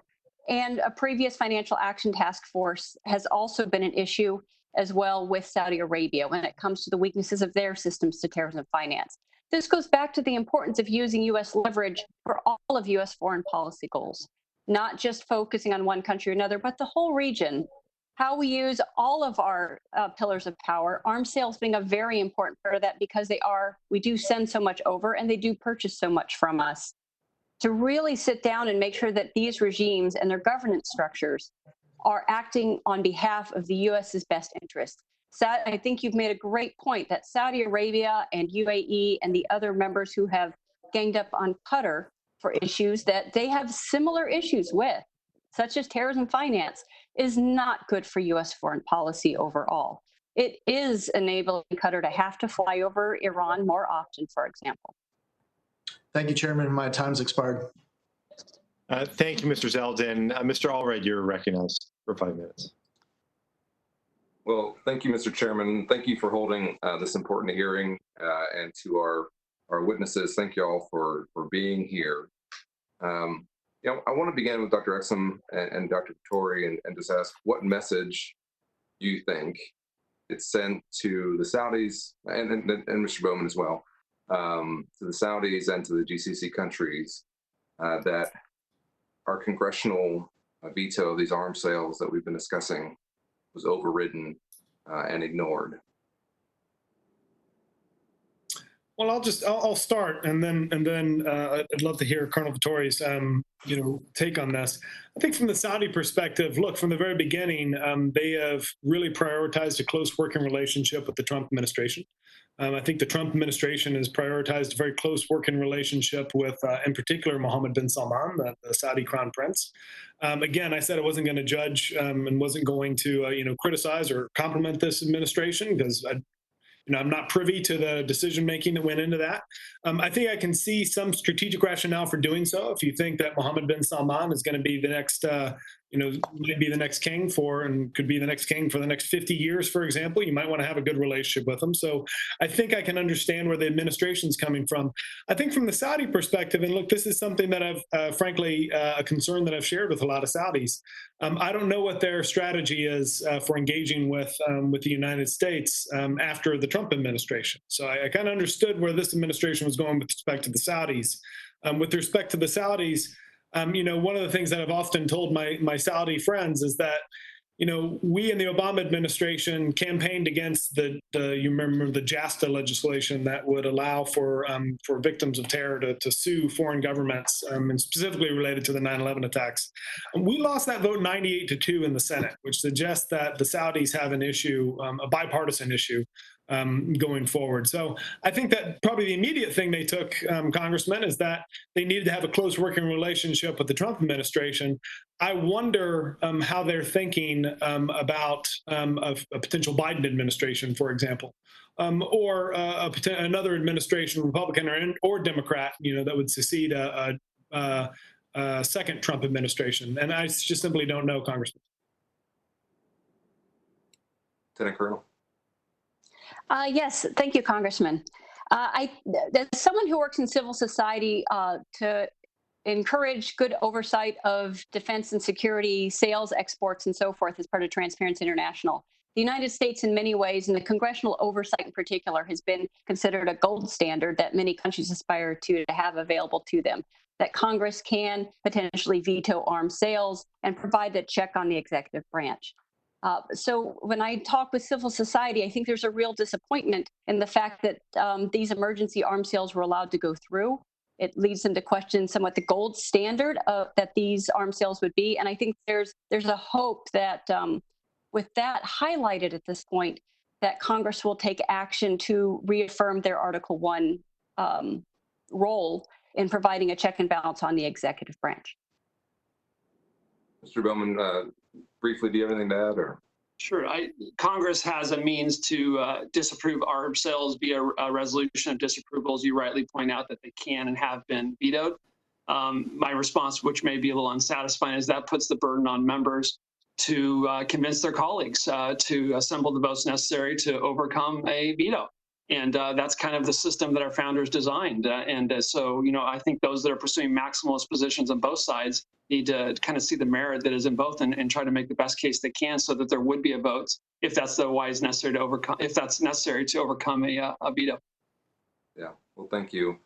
And a previous Financial Action Task Force has also been an issue as well with Saudi Arabia when it comes to the weaknesses of their systems to terrorism finance. This goes back to the importance of using U.S. leverage for all of U.S. foreign policy goals. not just focusing on one country or another, but the whole region, how we use all of our pillars of power, arms sales being a very important part of that because we do send so much over and they do purchase so much from us. To really sit down and make sure that these regimes and their governance structures are acting on behalf of the US's best interest. I think you've made a great point that Saudi Arabia and UAE and the other members who have ganged up on Qatar for issues that they have similar issues with, such as terrorism finance, is not good for US foreign policy overall. It is enabling Qatar to have to fly over Iran more often, for example. Thank you, Chairman. My time's expired. Thank you, Mr. Zeldin. Mr. Allred, you're recognized for 5 minutes. Well, thank you, Mr. Chairman. Thank you for holding this important hearing, and to our witnesses, thank you all for being here. I want to begin with Dr. Exum and Dr. Vittori and just ask what message you think it sent to the Saudis and Mr. Bowman as well, to the Saudis and to the GCC countries that our congressional veto of these arms sales that we've been discussing was overridden and ignored. Well, I'll start, and then I'd love to hear Colonel Vittori's take on this. I think from the Saudi perspective, look, from the very beginning, they have really prioritized a close working relationship with the Trump administration. I think the Trump administration has prioritized a very close working relationship with, in particular, Mohammed bin Salman, the Saudi crown prince. Again, I said I wasn't going to judge and wasn't going to criticize or compliment this administration because I'm not privy to the decision-making that went into that. I think I can see some strategic rationale for doing so. If you think that Mohammed bin Salman is going to be the next, might be the next king and could be the next king for the next 50 years, for example, you might want to have a good relationship with him. So I think I can understand where the administration's coming from. I think from the Saudi perspective, and look, this is something that I've, frankly, a concern that I've shared with a lot of Saudis. I don't know what their strategy is for engaging with the United States after the Trump administration. So I kind of understood where this administration was going with respect to the Saudis. With respect to the Saudis, one of the things that I've often told my Saudi friends is that, we in the Obama administration campaigned against you remember the JASTA legislation that would allow for victims of terror to sue foreign governments, and specifically related to the 9/11 attacks. We lost that vote 98-2 in the Senate, which suggests that the Saudis have an issue, a bipartisan issue, going forward. So I think that probably the immediate thing they took, Congressman, is that they needed to have a close working relationship with the Trump administration. I wonder how they're thinking about a potential Biden administration, for example, or another administration, Republican or Democrat, that would succeed a second Trump administration. And I just simply don't know, Congressman. Lieutenant Colonel. Yes, thank you, Congressman. As someone who works in civil society to encourage good oversight of defense and security, sales, exports, and so forth as part of Transparency International, the United States in many ways, and the congressional oversight in particular, has been considered a gold standard that many countries aspire to have available to them, that Congress can potentially veto arms sales and provide that check on the executive branch. So when I talk with civil society, I think there's a real disappointment in the fact that these emergency arms sales were allowed to go through. It leads them to question somewhat the gold standard that these arms sales would be. And I think there's a hope that with that highlighted at this point, that Congress will take action to reaffirm their Article 1 role in providing a check and balance on the executive branch. Mr. Bowman, briefly, do you have anything to add? Or? Sure. Congress has a means to disapprove arms sales via a resolution of disapproval, as you rightly point out, that they can and have been vetoed. My response, which may be a little unsatisfying, is that puts the burden on members to convince their colleagues to assemble the votes necessary to overcome a veto. And that's kind of the system that our founders designed. So, I think those that are pursuing maximalist positions on both sides need to kind of see the merit that is in both and try to make the best case they can so that there would be a vote if that's necessary to overcome, a veto. Yeah, well, thank you.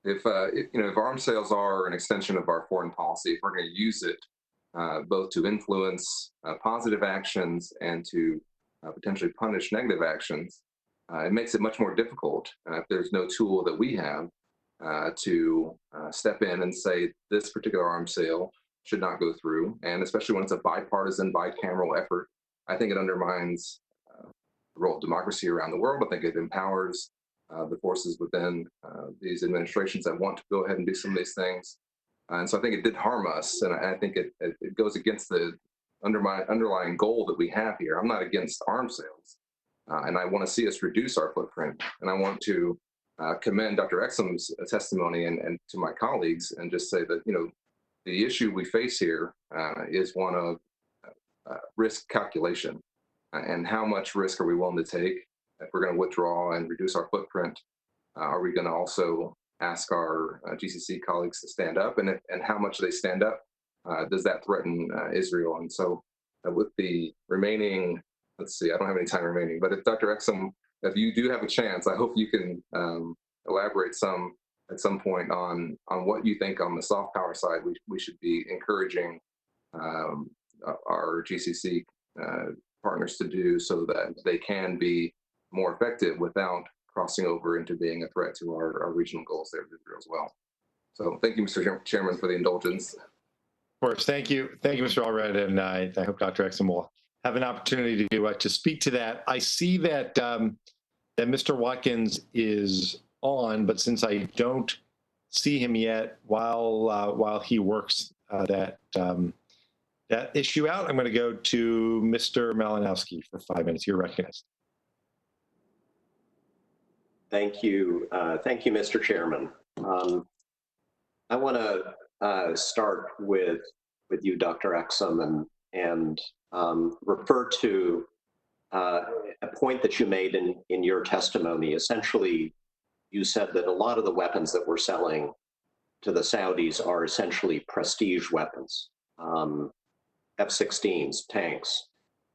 if arms sales are an extension of our foreign policy, if we're going to use it both to influence positive actions and to potentially punish negative actions, it makes it much more difficult if there's no tool that we have to step in and say this particular arms sale should not go through. And especially when it's a bipartisan, bicameral effort, I think it undermines the role of democracy around the world. I think it empowers the forces within these administrations that want to go ahead and do some of these things. And so I think it did harm us. And I think it goes against the underlying goal that we have here. I'm not against arms sales. And I want to see us reduce our footprint. And I want to commend Dr. Exum's testimony and to my colleagues and just say that, the issue we face here is one of risk calculation. And how much risk are we willing to take? If we're going to withdraw and reduce our footprint, are we going to also ask our GCC colleagues to stand up? And how much they stand up, does that threaten Israel? And so with the remaining, let's see, I don't have any time remaining, but if Dr. Exum, if you do have a chance, I hope you can elaborate at some point on what you think on the soft power side we should be encouraging our GCC partners to do so that they can be more effective without crossing over into being a threat to our regional goals there with Israel as well. So thank you, Mr. Chairman, for the indulgence. Of course, thank you, Mr. Allred, and I hope Dr. Exum will have an opportunity to speak to that. I see that that Mr. Watkins is on, but since I don't see him yet, while he works that issue out, I'm going to go to Mr. Malinowski for 5 minutes. You're recognized. Thank you, Mr. Chairman. I want to start with you, Dr. Exum, and refer to a point that you made in your testimony. Essentially, you said that a lot of the weapons that we're selling to the Saudis are essentially prestige weapons, F-16s, tanks,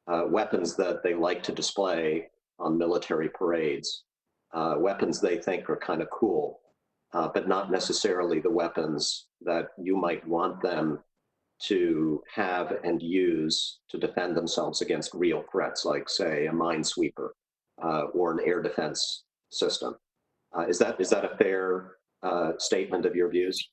weapons that they like to display on military parades, weapons they think are kind of cool, but not necessarily the weapons that you might want them to have and use to defend themselves against real threats, like, say, a minesweeper or an air defense system. Is that a fair statement of your views?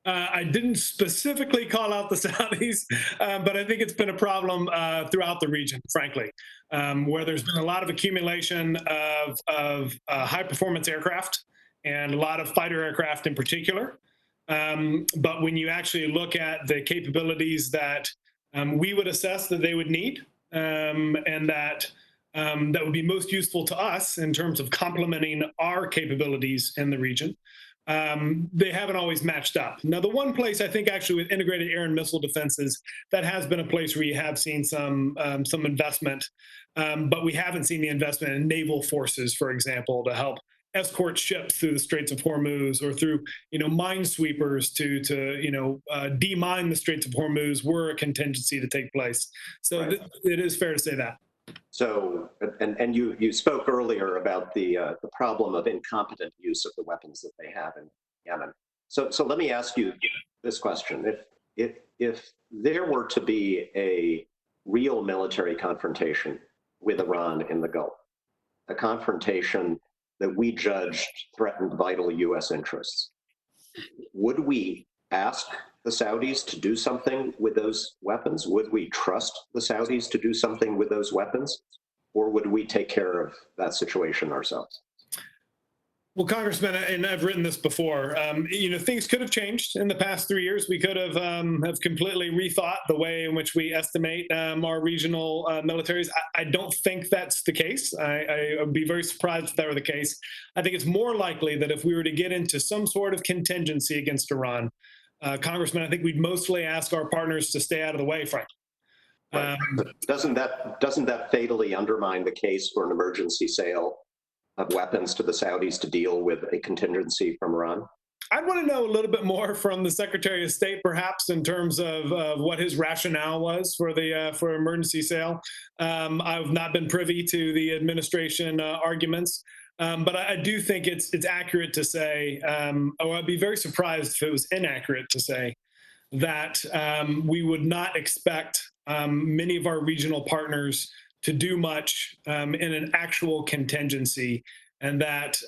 I didn't specifically call out the Saudis, but I think it's been a problem throughout the region, frankly, where there's been a lot of accumulation of high-performance aircraft and a lot of fighter aircraft in particular. But when you actually look at the capabilities that we would assess that they would need and that would be most useful to us in terms of complementing our capabilities in the region, they haven't always matched up. Now, the one place I think actually with integrated air and missile defenses, that has been a place where you have seen some investment, but we haven't seen the investment in naval forces, for example, to help escort ships through the Straits of Hormuz, or through minesweepers to demine the Straits of Hormuz were a contingency to take place. So right. It is fair to say that. So, and you spoke earlier about the problem of incompetent use of the weapons that they have in Yemen. So let me ask you this question: if there were to be a real military confrontation with Iran in the Gulf, a confrontation that we judged threatened vital U.S. interests, would we ask the Saudis to do something with those weapons? Would we trust the Saudis to do something with those weapons? Or would we take care of that situation ourselves? Well, Congressman, and I've written this before, things could have changed in the past 3 years. We could have completely rethought the way in which we estimate our regional militaries. I don't think that's the case. I would be very surprised if that were the case. I think it's more likely that if we were to get into some sort of contingency against Iran, Congressman, I think we'd mostly ask our partners to stay out of the way, frankly. Right. Doesn't that fatally undermine the case for an emergency sale of weapons to the Saudis to deal with a contingency from Iran? I'd want to know a little bit more from the Secretary of State, perhaps, in terms of what his rationale was for for emergency sale. I've not been privy to the administration arguments. But I do think it's accurate to say, or I'd be very surprised if it was inaccurate to say that we would not expect many of our regional partners to do much in an actual contingency, and that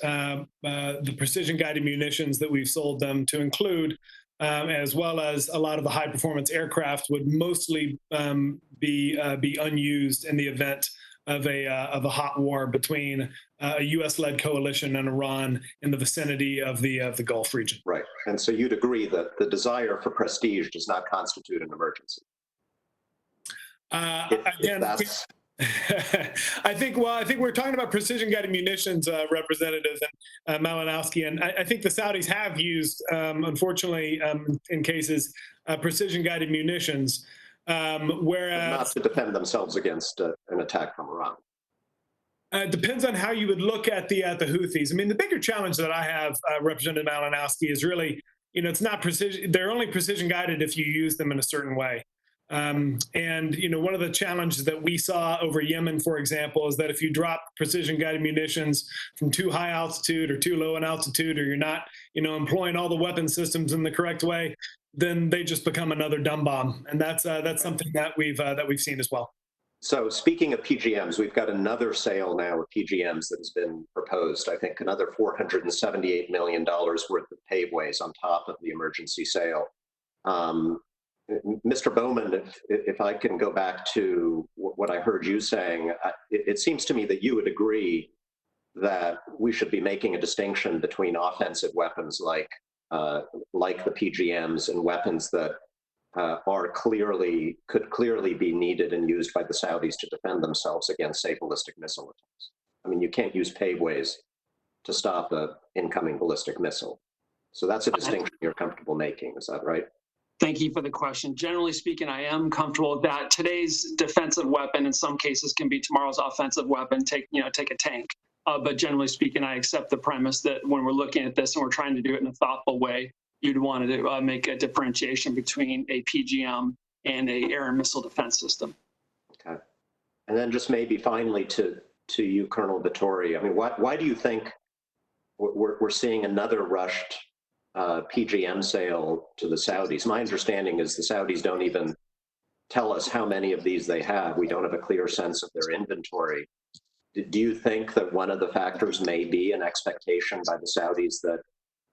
the precision guided munitions that we've sold them to include, as well as a lot of the high performance aircraft, would mostly be unused in the event of a hot war between a U.S.-led coalition and Iran in the vicinity of the Gulf region. Right, and so you'd agree that the desire for prestige does not constitute an emergency. I think we're talking about precision-guided munitions, Representative Malinowski, and I think the Saudis have used, unfortunately, in cases, precision-guided munitions, whereas not to defend themselves against an attack from Iran. It depends on how you would look at the Houthis. I mean, the bigger challenge that I have, Representative Malinowski, is really, it's not precision. They're only precision-guided if you use them in a certain way. And, one of the challenges that we saw over Yemen, for example, is that if you drop precision-guided munitions from too high altitude or too low in altitude, or you're not, employing all the weapon systems in the correct way, then they just become another dumb bomb. And that's something that we've seen as well. So speaking of PGMs, we've got another sale now of PGMs that has been proposed. I think another $478 million worth of paveways on top of the emergency sale. Mr. Bowman, if I can go back to what I heard you saying, it seems to me that you would agree that we should be making a distinction between offensive weapons like the PGMs and weapons that could clearly be needed and used by the Saudis to defend themselves against, say, ballistic missile attacks. I mean, you can't use paveways to stop an incoming ballistic missile. So that's a distinction you're comfortable making. Is that right? Thank you for the question. Generally speaking, I am comfortable with that. Today's defensive weapon, in some cases, can be tomorrow's offensive weapon. Take a tank. But generally speaking, I accept the premise that when we're looking at this and we're trying to do it in a thoughtful way, you'd want to make a differentiation between a PGM and a air and missile defense system. Okay. And then just maybe finally to you, Colonel Vittori, I mean, why do you think we're seeing another rushed PGM sale to the Saudis? My understanding is the Saudis don't even tell us how many of these they have. We don't have a clear sense of their inventory. Do you think that one of the factors may be an expectation by the Saudis that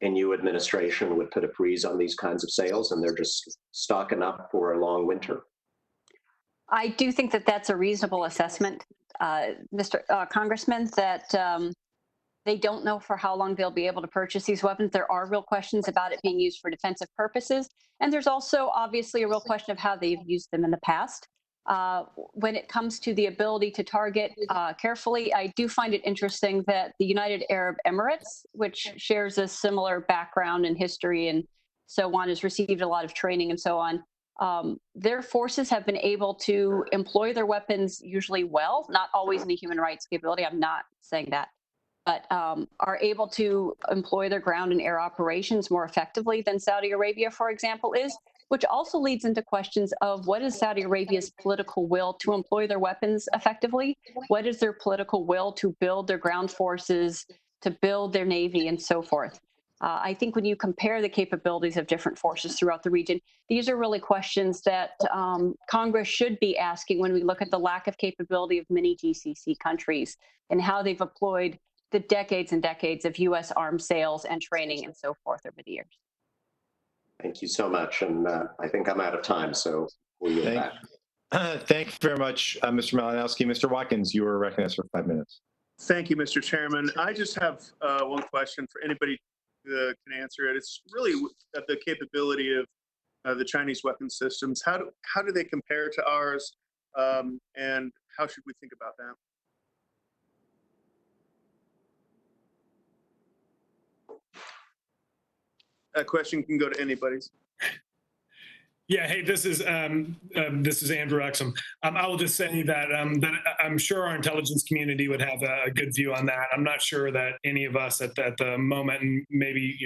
a new administration would put a freeze on these kinds of sales and they're just stocking up for a long winter? I do think that that's a reasonable assessment, Mr. Congressman, that they don't know for how long they'll be able to purchase these weapons. There are real questions about it being used for defensive purposes. And there's also obviously a real question of how they've used them in the past. When it comes to the ability to target carefully, I do find it interesting that the United Arab Emirates, which shares a similar background and history and so on, has received a lot of training and so on. Their forces have been able to employ their weapons usually well, not always in a human rights capability. I'm not saying that, but are able to employ their ground and air operations more effectively than Saudi Arabia, for example, is, which also leads into questions of what is Saudi Arabia's political will to employ their weapons effectively? What is their political will to build their ground forces, to build their navy, and so forth? I think when you compare the capabilities of different forces throughout the region, these are really questions that Congress should be asking when we look at the lack of capability of many GCC countries and how they've employed the decades and decades of U.S. arms sales and training and so forth over the years. Thank you so much. And I think I'm out of time, so we'll yield back. Thank you very much, Mr. Malinowski. Mr. Watkins, you were recognized for 5 minutes. Thank you, Mr. Chairman. I just have one question for anybody who can answer it. It's really the capability of the Chinese weapon systems. How do they compare to ours, and how should we think about that? That question can go to anybody's. Yeah, hey, this is Andrew Exum. I will just say that I'm sure our intelligence community would have a good view on that. I'm not sure that any of us at the moment, and maybe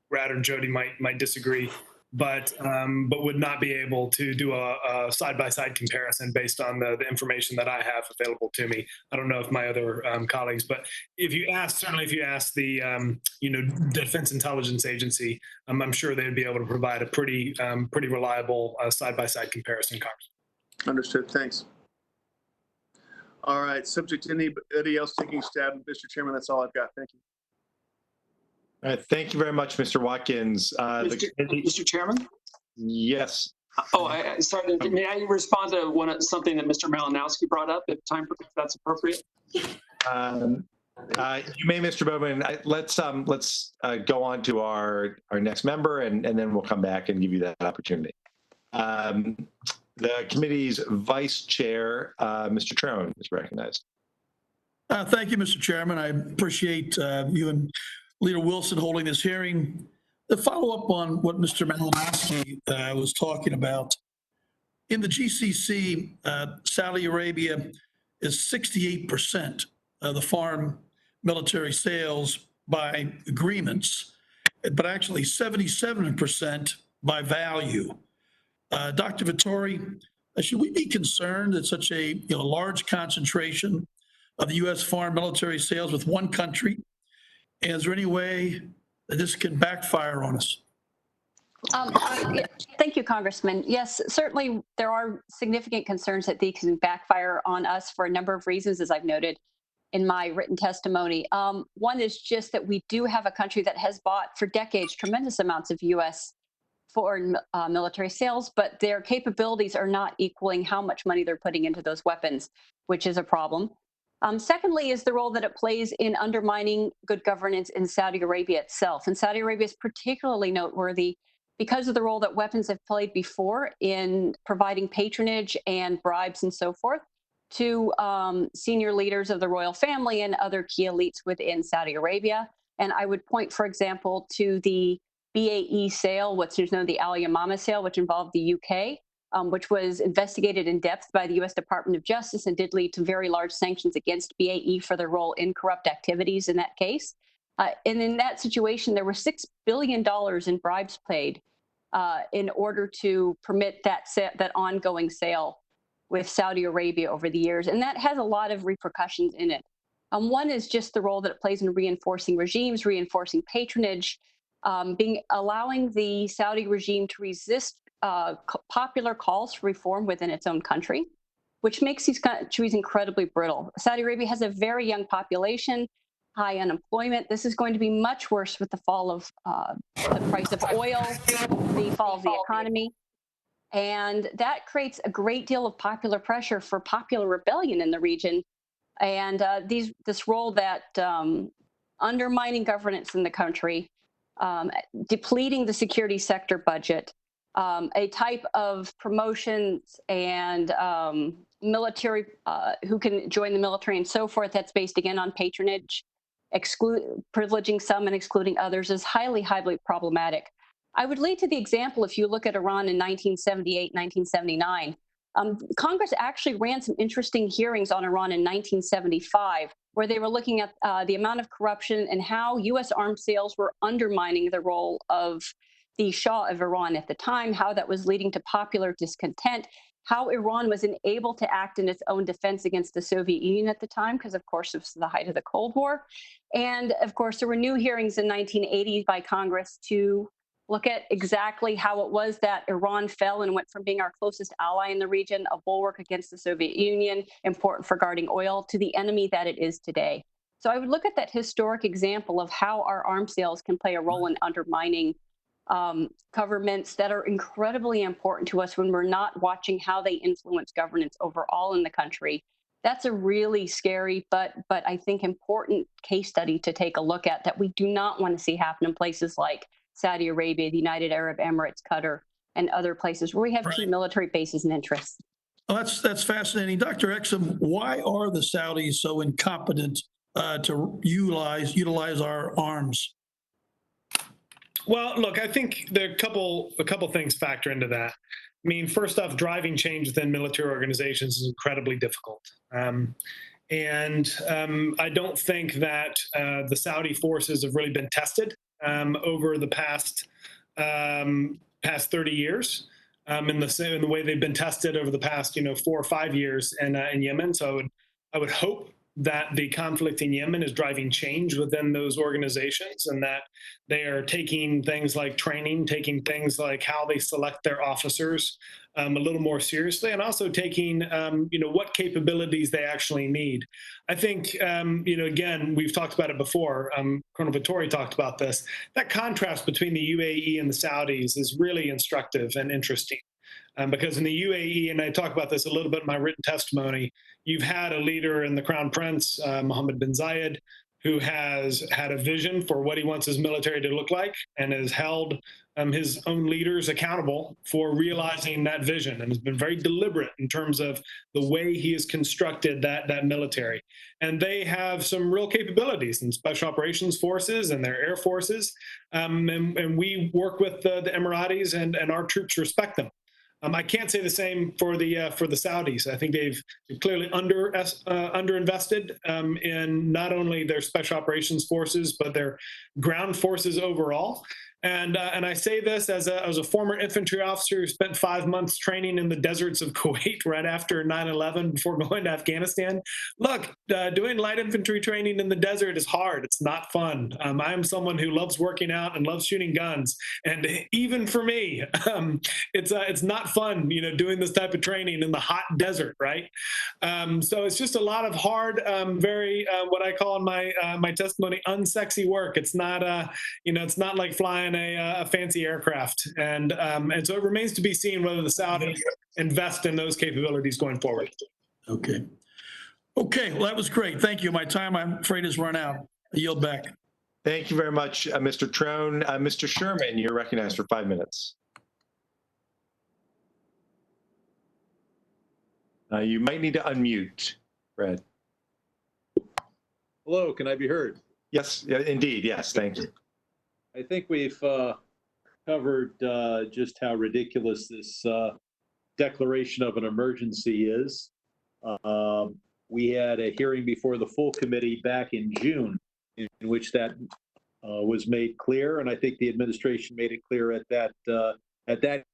Brad or Jody might disagree, but would not be able to do a side-by-side comparison based on the information that I have available to me. I don't know if my other colleagues, but certainly if you ask the Defense Intelligence Agency, I'm sure they'd be able to provide a pretty reliable side-by-side comparison. Understood. Thanks. All right. Subject to anybody else taking a stab, Mr. Chairman, that's all I've got. Thank you. All right, thank you very much, Mr. Watkins. Mr. Chairman? Yes. Sorry, may I respond to something that Mr. Malinowski brought up if that's appropriate? You may, Mr. Bowman. Let's go on to our next member, and then we'll come back and give you that opportunity. The committee's vice chair, Mr. Trone, is recognized. Thank you, Mr. Chairman. I appreciate you and Leader Wilson holding this hearing. To follow up on what Mr. Malinowski was talking about, in the GCC, Saudi Arabia is 68% of the foreign military sales by agreements, but actually 77% by value. Dr. Vittori, should we be concerned that such a large concentration of the U.S. foreign military sales with one country? And is there any way that this can backfire on us? Thank you, Congressman. Yes, certainly there are significant concerns that these can backfire on us for a number of reasons, as I've noted in my written testimony. One is just that we do have a country that has bought for decades tremendous amounts of U.S. foreign military sales, but their capabilities are not equaling how much money they're putting into those weapons, which is a problem. Secondly is the role that it plays in undermining good governance in Saudi Arabia itself. And Saudi Arabia is particularly noteworthy because of the role that weapons have played before in providing patronage and bribes and so forth to senior leaders of the royal family and other key elites within Saudi Arabia. And I would point, for example, to the BAE sale, what's known as the Al Yamama sale, which involved the UK. Which was investigated in depth by the U.S. Department of Justice and did lead to very large sanctions against BAE for their role in corrupt activities in that case. And in that situation, there were $6 billion in bribes paid in order to permit that ongoing sale with Saudi Arabia over the years. And that has a lot of repercussions in it. One is just the role that it plays in reinforcing regimes, reinforcing patronage, allowing the Saudi regime to resist popular calls for reform within its own country, which makes these countries incredibly brittle. Saudi Arabia has a very young population, high unemployment. This is going to be much worse with the fall of the price of oil, the fall of the economy. And that creates a great deal of popular pressure for popular rebellion in the region. And this role that undermining governance in the country, depleting the security sector budget, a type of promotions and military who can join the military and so forth that's based again on patronage, privileging some and excluding others is highly, highly problematic. I would lead to the example, if you look at Iran in 1978, 1979, Congress actually ran some interesting hearings on Iran in 1975, where they were looking at the amount of corruption and how U.S. arms sales were undermining the role of the Shah of Iran at the time, how that was leading to popular discontent, how Iran was unable to act in its own defense against the Soviet Union at the time, because of course it was the height of the Cold War. And of course, there were new hearings in 1980 by Congress to look at exactly how it was that Iran fell and went from being our closest ally in the region, a bulwark against the Soviet Union, important for guarding oil, to the enemy that it is today. So I would look at that historic example of how our arms sales can play a role in undermining governments that are incredibly important to us when we're not watching how they influence governance overall in the country. That's a really scary, but I think important case study to take a look at that we do not want to see happen in places like Saudi Arabia, the United Arab Emirates, Qatar, and other places where we have key military bases and interests. Well, that's fascinating. Dr. Exum, why are the Saudis so incompetent to utilize our arms? Well, look, I think there are a couple things factor into that. I mean, first off, driving change within military organizations is incredibly difficult. And I don't think that the Saudi forces have really been tested over the past past 30 years in the way they've been tested over the past 4 or 5 years in Yemen. So I would hope that the conflict in Yemen is driving change within those organizations, and that they are taking things like training, taking things like how they select their officers a little more seriously, and also taking what capabilities they actually need. I think again, we've talked about it before. Colonel Vittori talked about this. That contrast between the UAE and the Saudis is really instructive and interesting. Because in the UAE, and I talk about this a little bit in my written testimony, you've had a leader in the Crown Prince, Mohammed bin Zayed, who has had a vision for what he wants his military to look like and has held his own leaders accountable for realizing that vision, and has been very deliberate in terms of the way he has constructed that military. And they have some real capabilities in special operations forces and their air forces. And we work with the Emiratis, and our troops respect them. I can't say the same for the Saudis. I think they've clearly underinvested in not only their special operations forces, but their ground forces overall. And I say this as a former infantry officer who spent 5 months training in the deserts of Kuwait right after 9/11 before going to Afghanistan. Look, doing light infantry training in the desert is hard. It's not fun. I am someone who loves working out and loves shooting guns. And even for me, it's not fun, doing this type of training in the hot desert, right? So it's just a lot of hard, very what I call in my testimony, unsexy work. It's not it's not like flying a fancy aircraft, and so it remains to be seen whether the Saudis invest in those capabilities going forward. Okay, well, that was great. Thank you. My time, I'm afraid, has run out. I yield back. Thank you very much, Mr. Trone. Mr. Sherman, you're recognized for 5 minutes. You might need to unmute, Fred. Hello, can I be heard? Yes, indeed. Yes, thank you. I think we've covered just how ridiculous this declaration of an emergency is. We had a hearing before the full committee back in June in which that was made clear, and I think the administration made it clear at that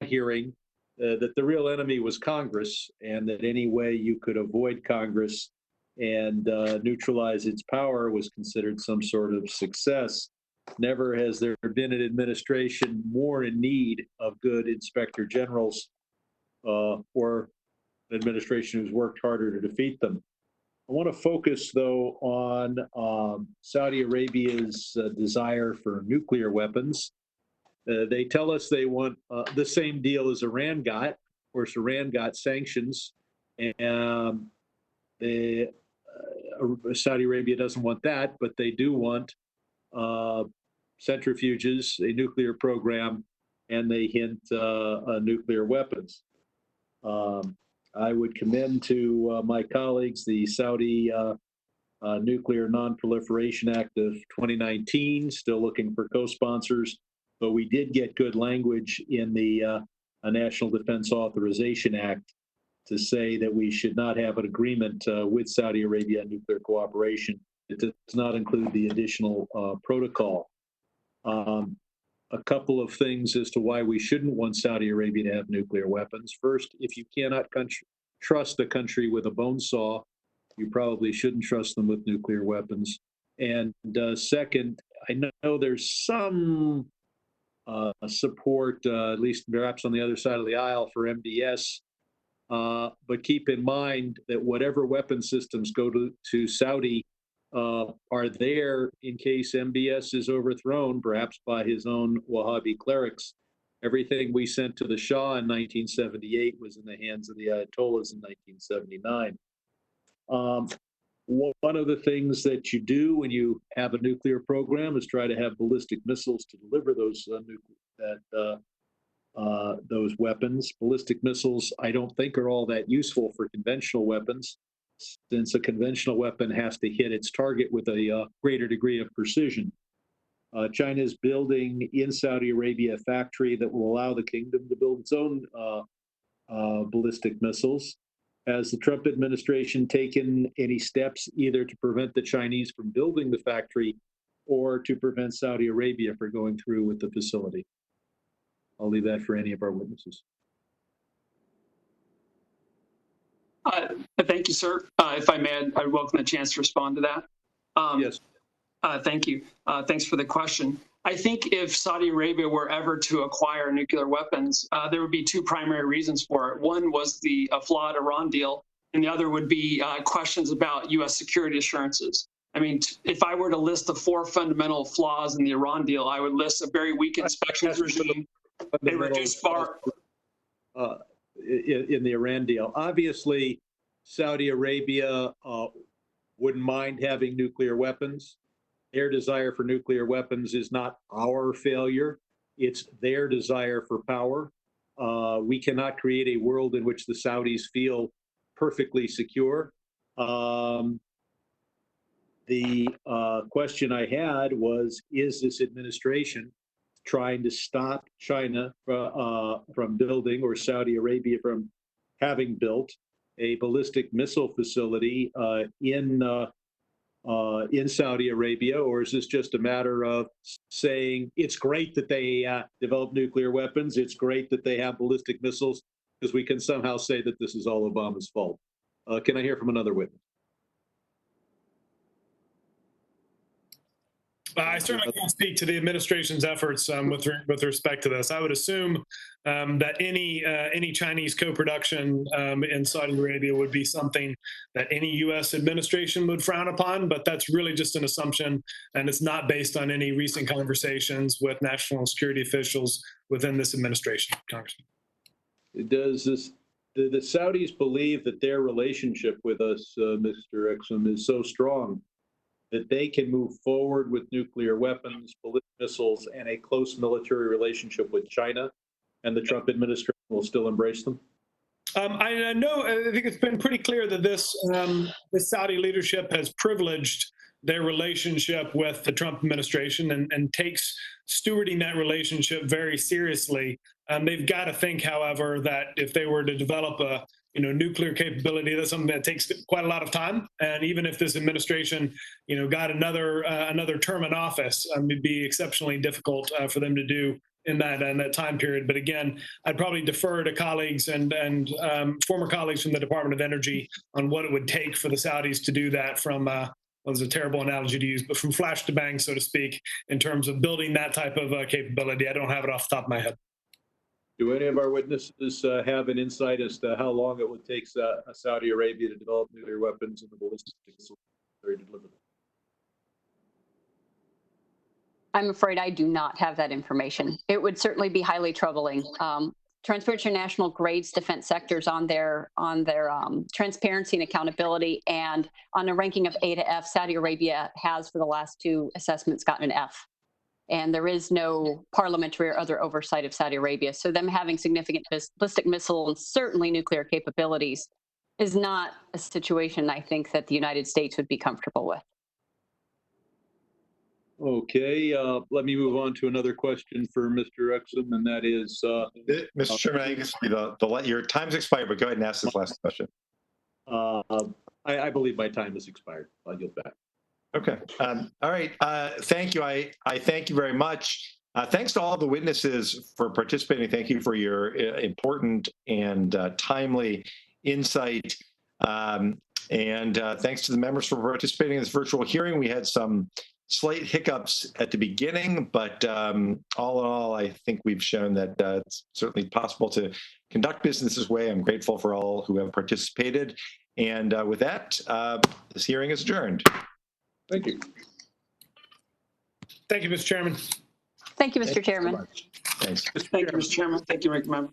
hearing that the real enemy was Congress, and that any way you could avoid Congress and neutralize its power was considered some sort of success. Never has there been an administration more in need of good inspector generals or an administration who's worked harder to defeat them. I want to focus, though, on Saudi Arabia's desire for nuclear weapons. They tell us they want the same deal as Iran got. Of course, Iran got sanctions, and Saudi Arabia doesn't want that, but they do want centrifuges, a nuclear program, and they hint nuclear weapons. I would commend to my colleagues the Saudi Nuclear Non-Proliferation Act of 2019, still looking for co-sponsors, but we did get good language in the National Defense Authorization Act to say that we should not have an agreement with Saudi Arabia on nuclear cooperation. It does not include the additional protocol. A couple of things as to why we shouldn't want Saudi Arabia to have nuclear weapons. First, if you cannot trust a country with a bone saw, you probably shouldn't trust them with nuclear weapons. And second, I know there's some support, at least perhaps on the other side of the aisle, for MDS. But keep in mind that whatever weapon systems go to Saudi are there in case MBS is overthrown, perhaps by his own Wahhabi clerics. Everything we sent to the Shah in 1978 was in the hands of the Ayatollahs in 1979. One of the things that you do when you have a nuclear program is try to have ballistic missiles to deliver those those weapons. Ballistic missiles, I don't think, are all that useful for conventional weapons, since a conventional weapon has to hit its target with a greater degree of precision. China is building in Saudi Arabia a factory that will allow the kingdom to build its own ballistic missiles. Has the Trump administration taken any steps either to prevent the Chinese from building the factory or to prevent Saudi Arabia from going through with the facility? I'll leave that for any of our witnesses. Thank you, sir. If I may, I'd welcome the chance to respond to that. Yes. Thank you. Thanks for the question. I think if Saudi Arabia were ever to acquire nuclear weapons, there would be two primary reasons for it. One was the flawed Iran deal, and the other would be questions about U.S. security assurances. I mean, if I were to list the four fundamental flaws in the Iran deal, I would list a very weak inspections regime, a reduced bar. In the Iran deal. Obviously, Saudi Arabia wouldn't mind having nuclear weapons. Their desire for nuclear weapons is not our failure. It's their desire for power. We cannot create a world in which the Saudis feel perfectly secure. The question I had was, is this administration trying to stop China from building, or Saudi Arabia from having built, a ballistic missile facility in Saudi Arabia? Or is this just a matter of saying it's great that they develop nuclear weapons, it's great that they have ballistic missiles, because we can somehow say that this is all Obama's fault? Can I hear from another witness? I certainly can't speak to the administration's efforts with respect to this. I would assume that any Chinese co-production in Saudi Arabia would be something that any U.S. administration would frown upon, but that's really just an assumption, and it's not based on any recent conversations with national security officials within this administration, Congressman. Do the Saudis believe that their relationship with us, Mr. Exum, is so strong that they can move forward with nuclear weapons, ballistic missiles, and a close military relationship with China, and the Trump administration will still embrace them? I think it's been pretty clear that this Saudi leadership has privileged their relationship with the Trump administration and takes stewarding that relationship very seriously. They've got to think, however, that if they were to develop a nuclear capability, that's something that takes quite a lot of time. And even if this administration, got another term in office, it'd be exceptionally difficult for them to do in that time period. But again, I'd probably defer to colleagues and former colleagues from the Department of Energy on what it would take for the Saudis to do that from, well, it's a terrible analogy to use, but from flash to bang, so to speak, in terms of building that type of capability. I don't have it off the top of my head. Do any of our witnesses have an insight as to how long it would take Saudi Arabia to develop nuclear weapons and the ballistic missiles to deliver them? I'm afraid I do not have that information. It would certainly be highly troubling. Transparency International grades defense sectors on their transparency and accountability, and on a ranking of A to F, Saudi Arabia has for the last two assessments gotten an F. And there is no parliamentary or other oversight of Saudi Arabia. So them having significant ballistic missile and certainly nuclear capabilities is not a situation I think that the United States would be comfortable with. Okay, let me move on to another question for Mr. Exum, and that is... Mr. Chairman, I guess your time's expired, but go ahead and ask this last question. I believe my time has expired. I'll yield back. Okay. All right. Thank you. I thank you very much. Thanks to all the witnesses for participating. Thank you for your important and timely insight. And thanks to the members for participating in this virtual hearing. We had some slight hiccups at the beginning, but all in all, I think we've shown that it's certainly possible to conduct business this way. I'm grateful for all who have participated. And with that, this hearing is adjourned. Thank you. Thank you, Mr. Chairman. Thank you, Mr. Chairman. Thanks. Thank you, Mr. Chairman. Thank you, Ranking Member.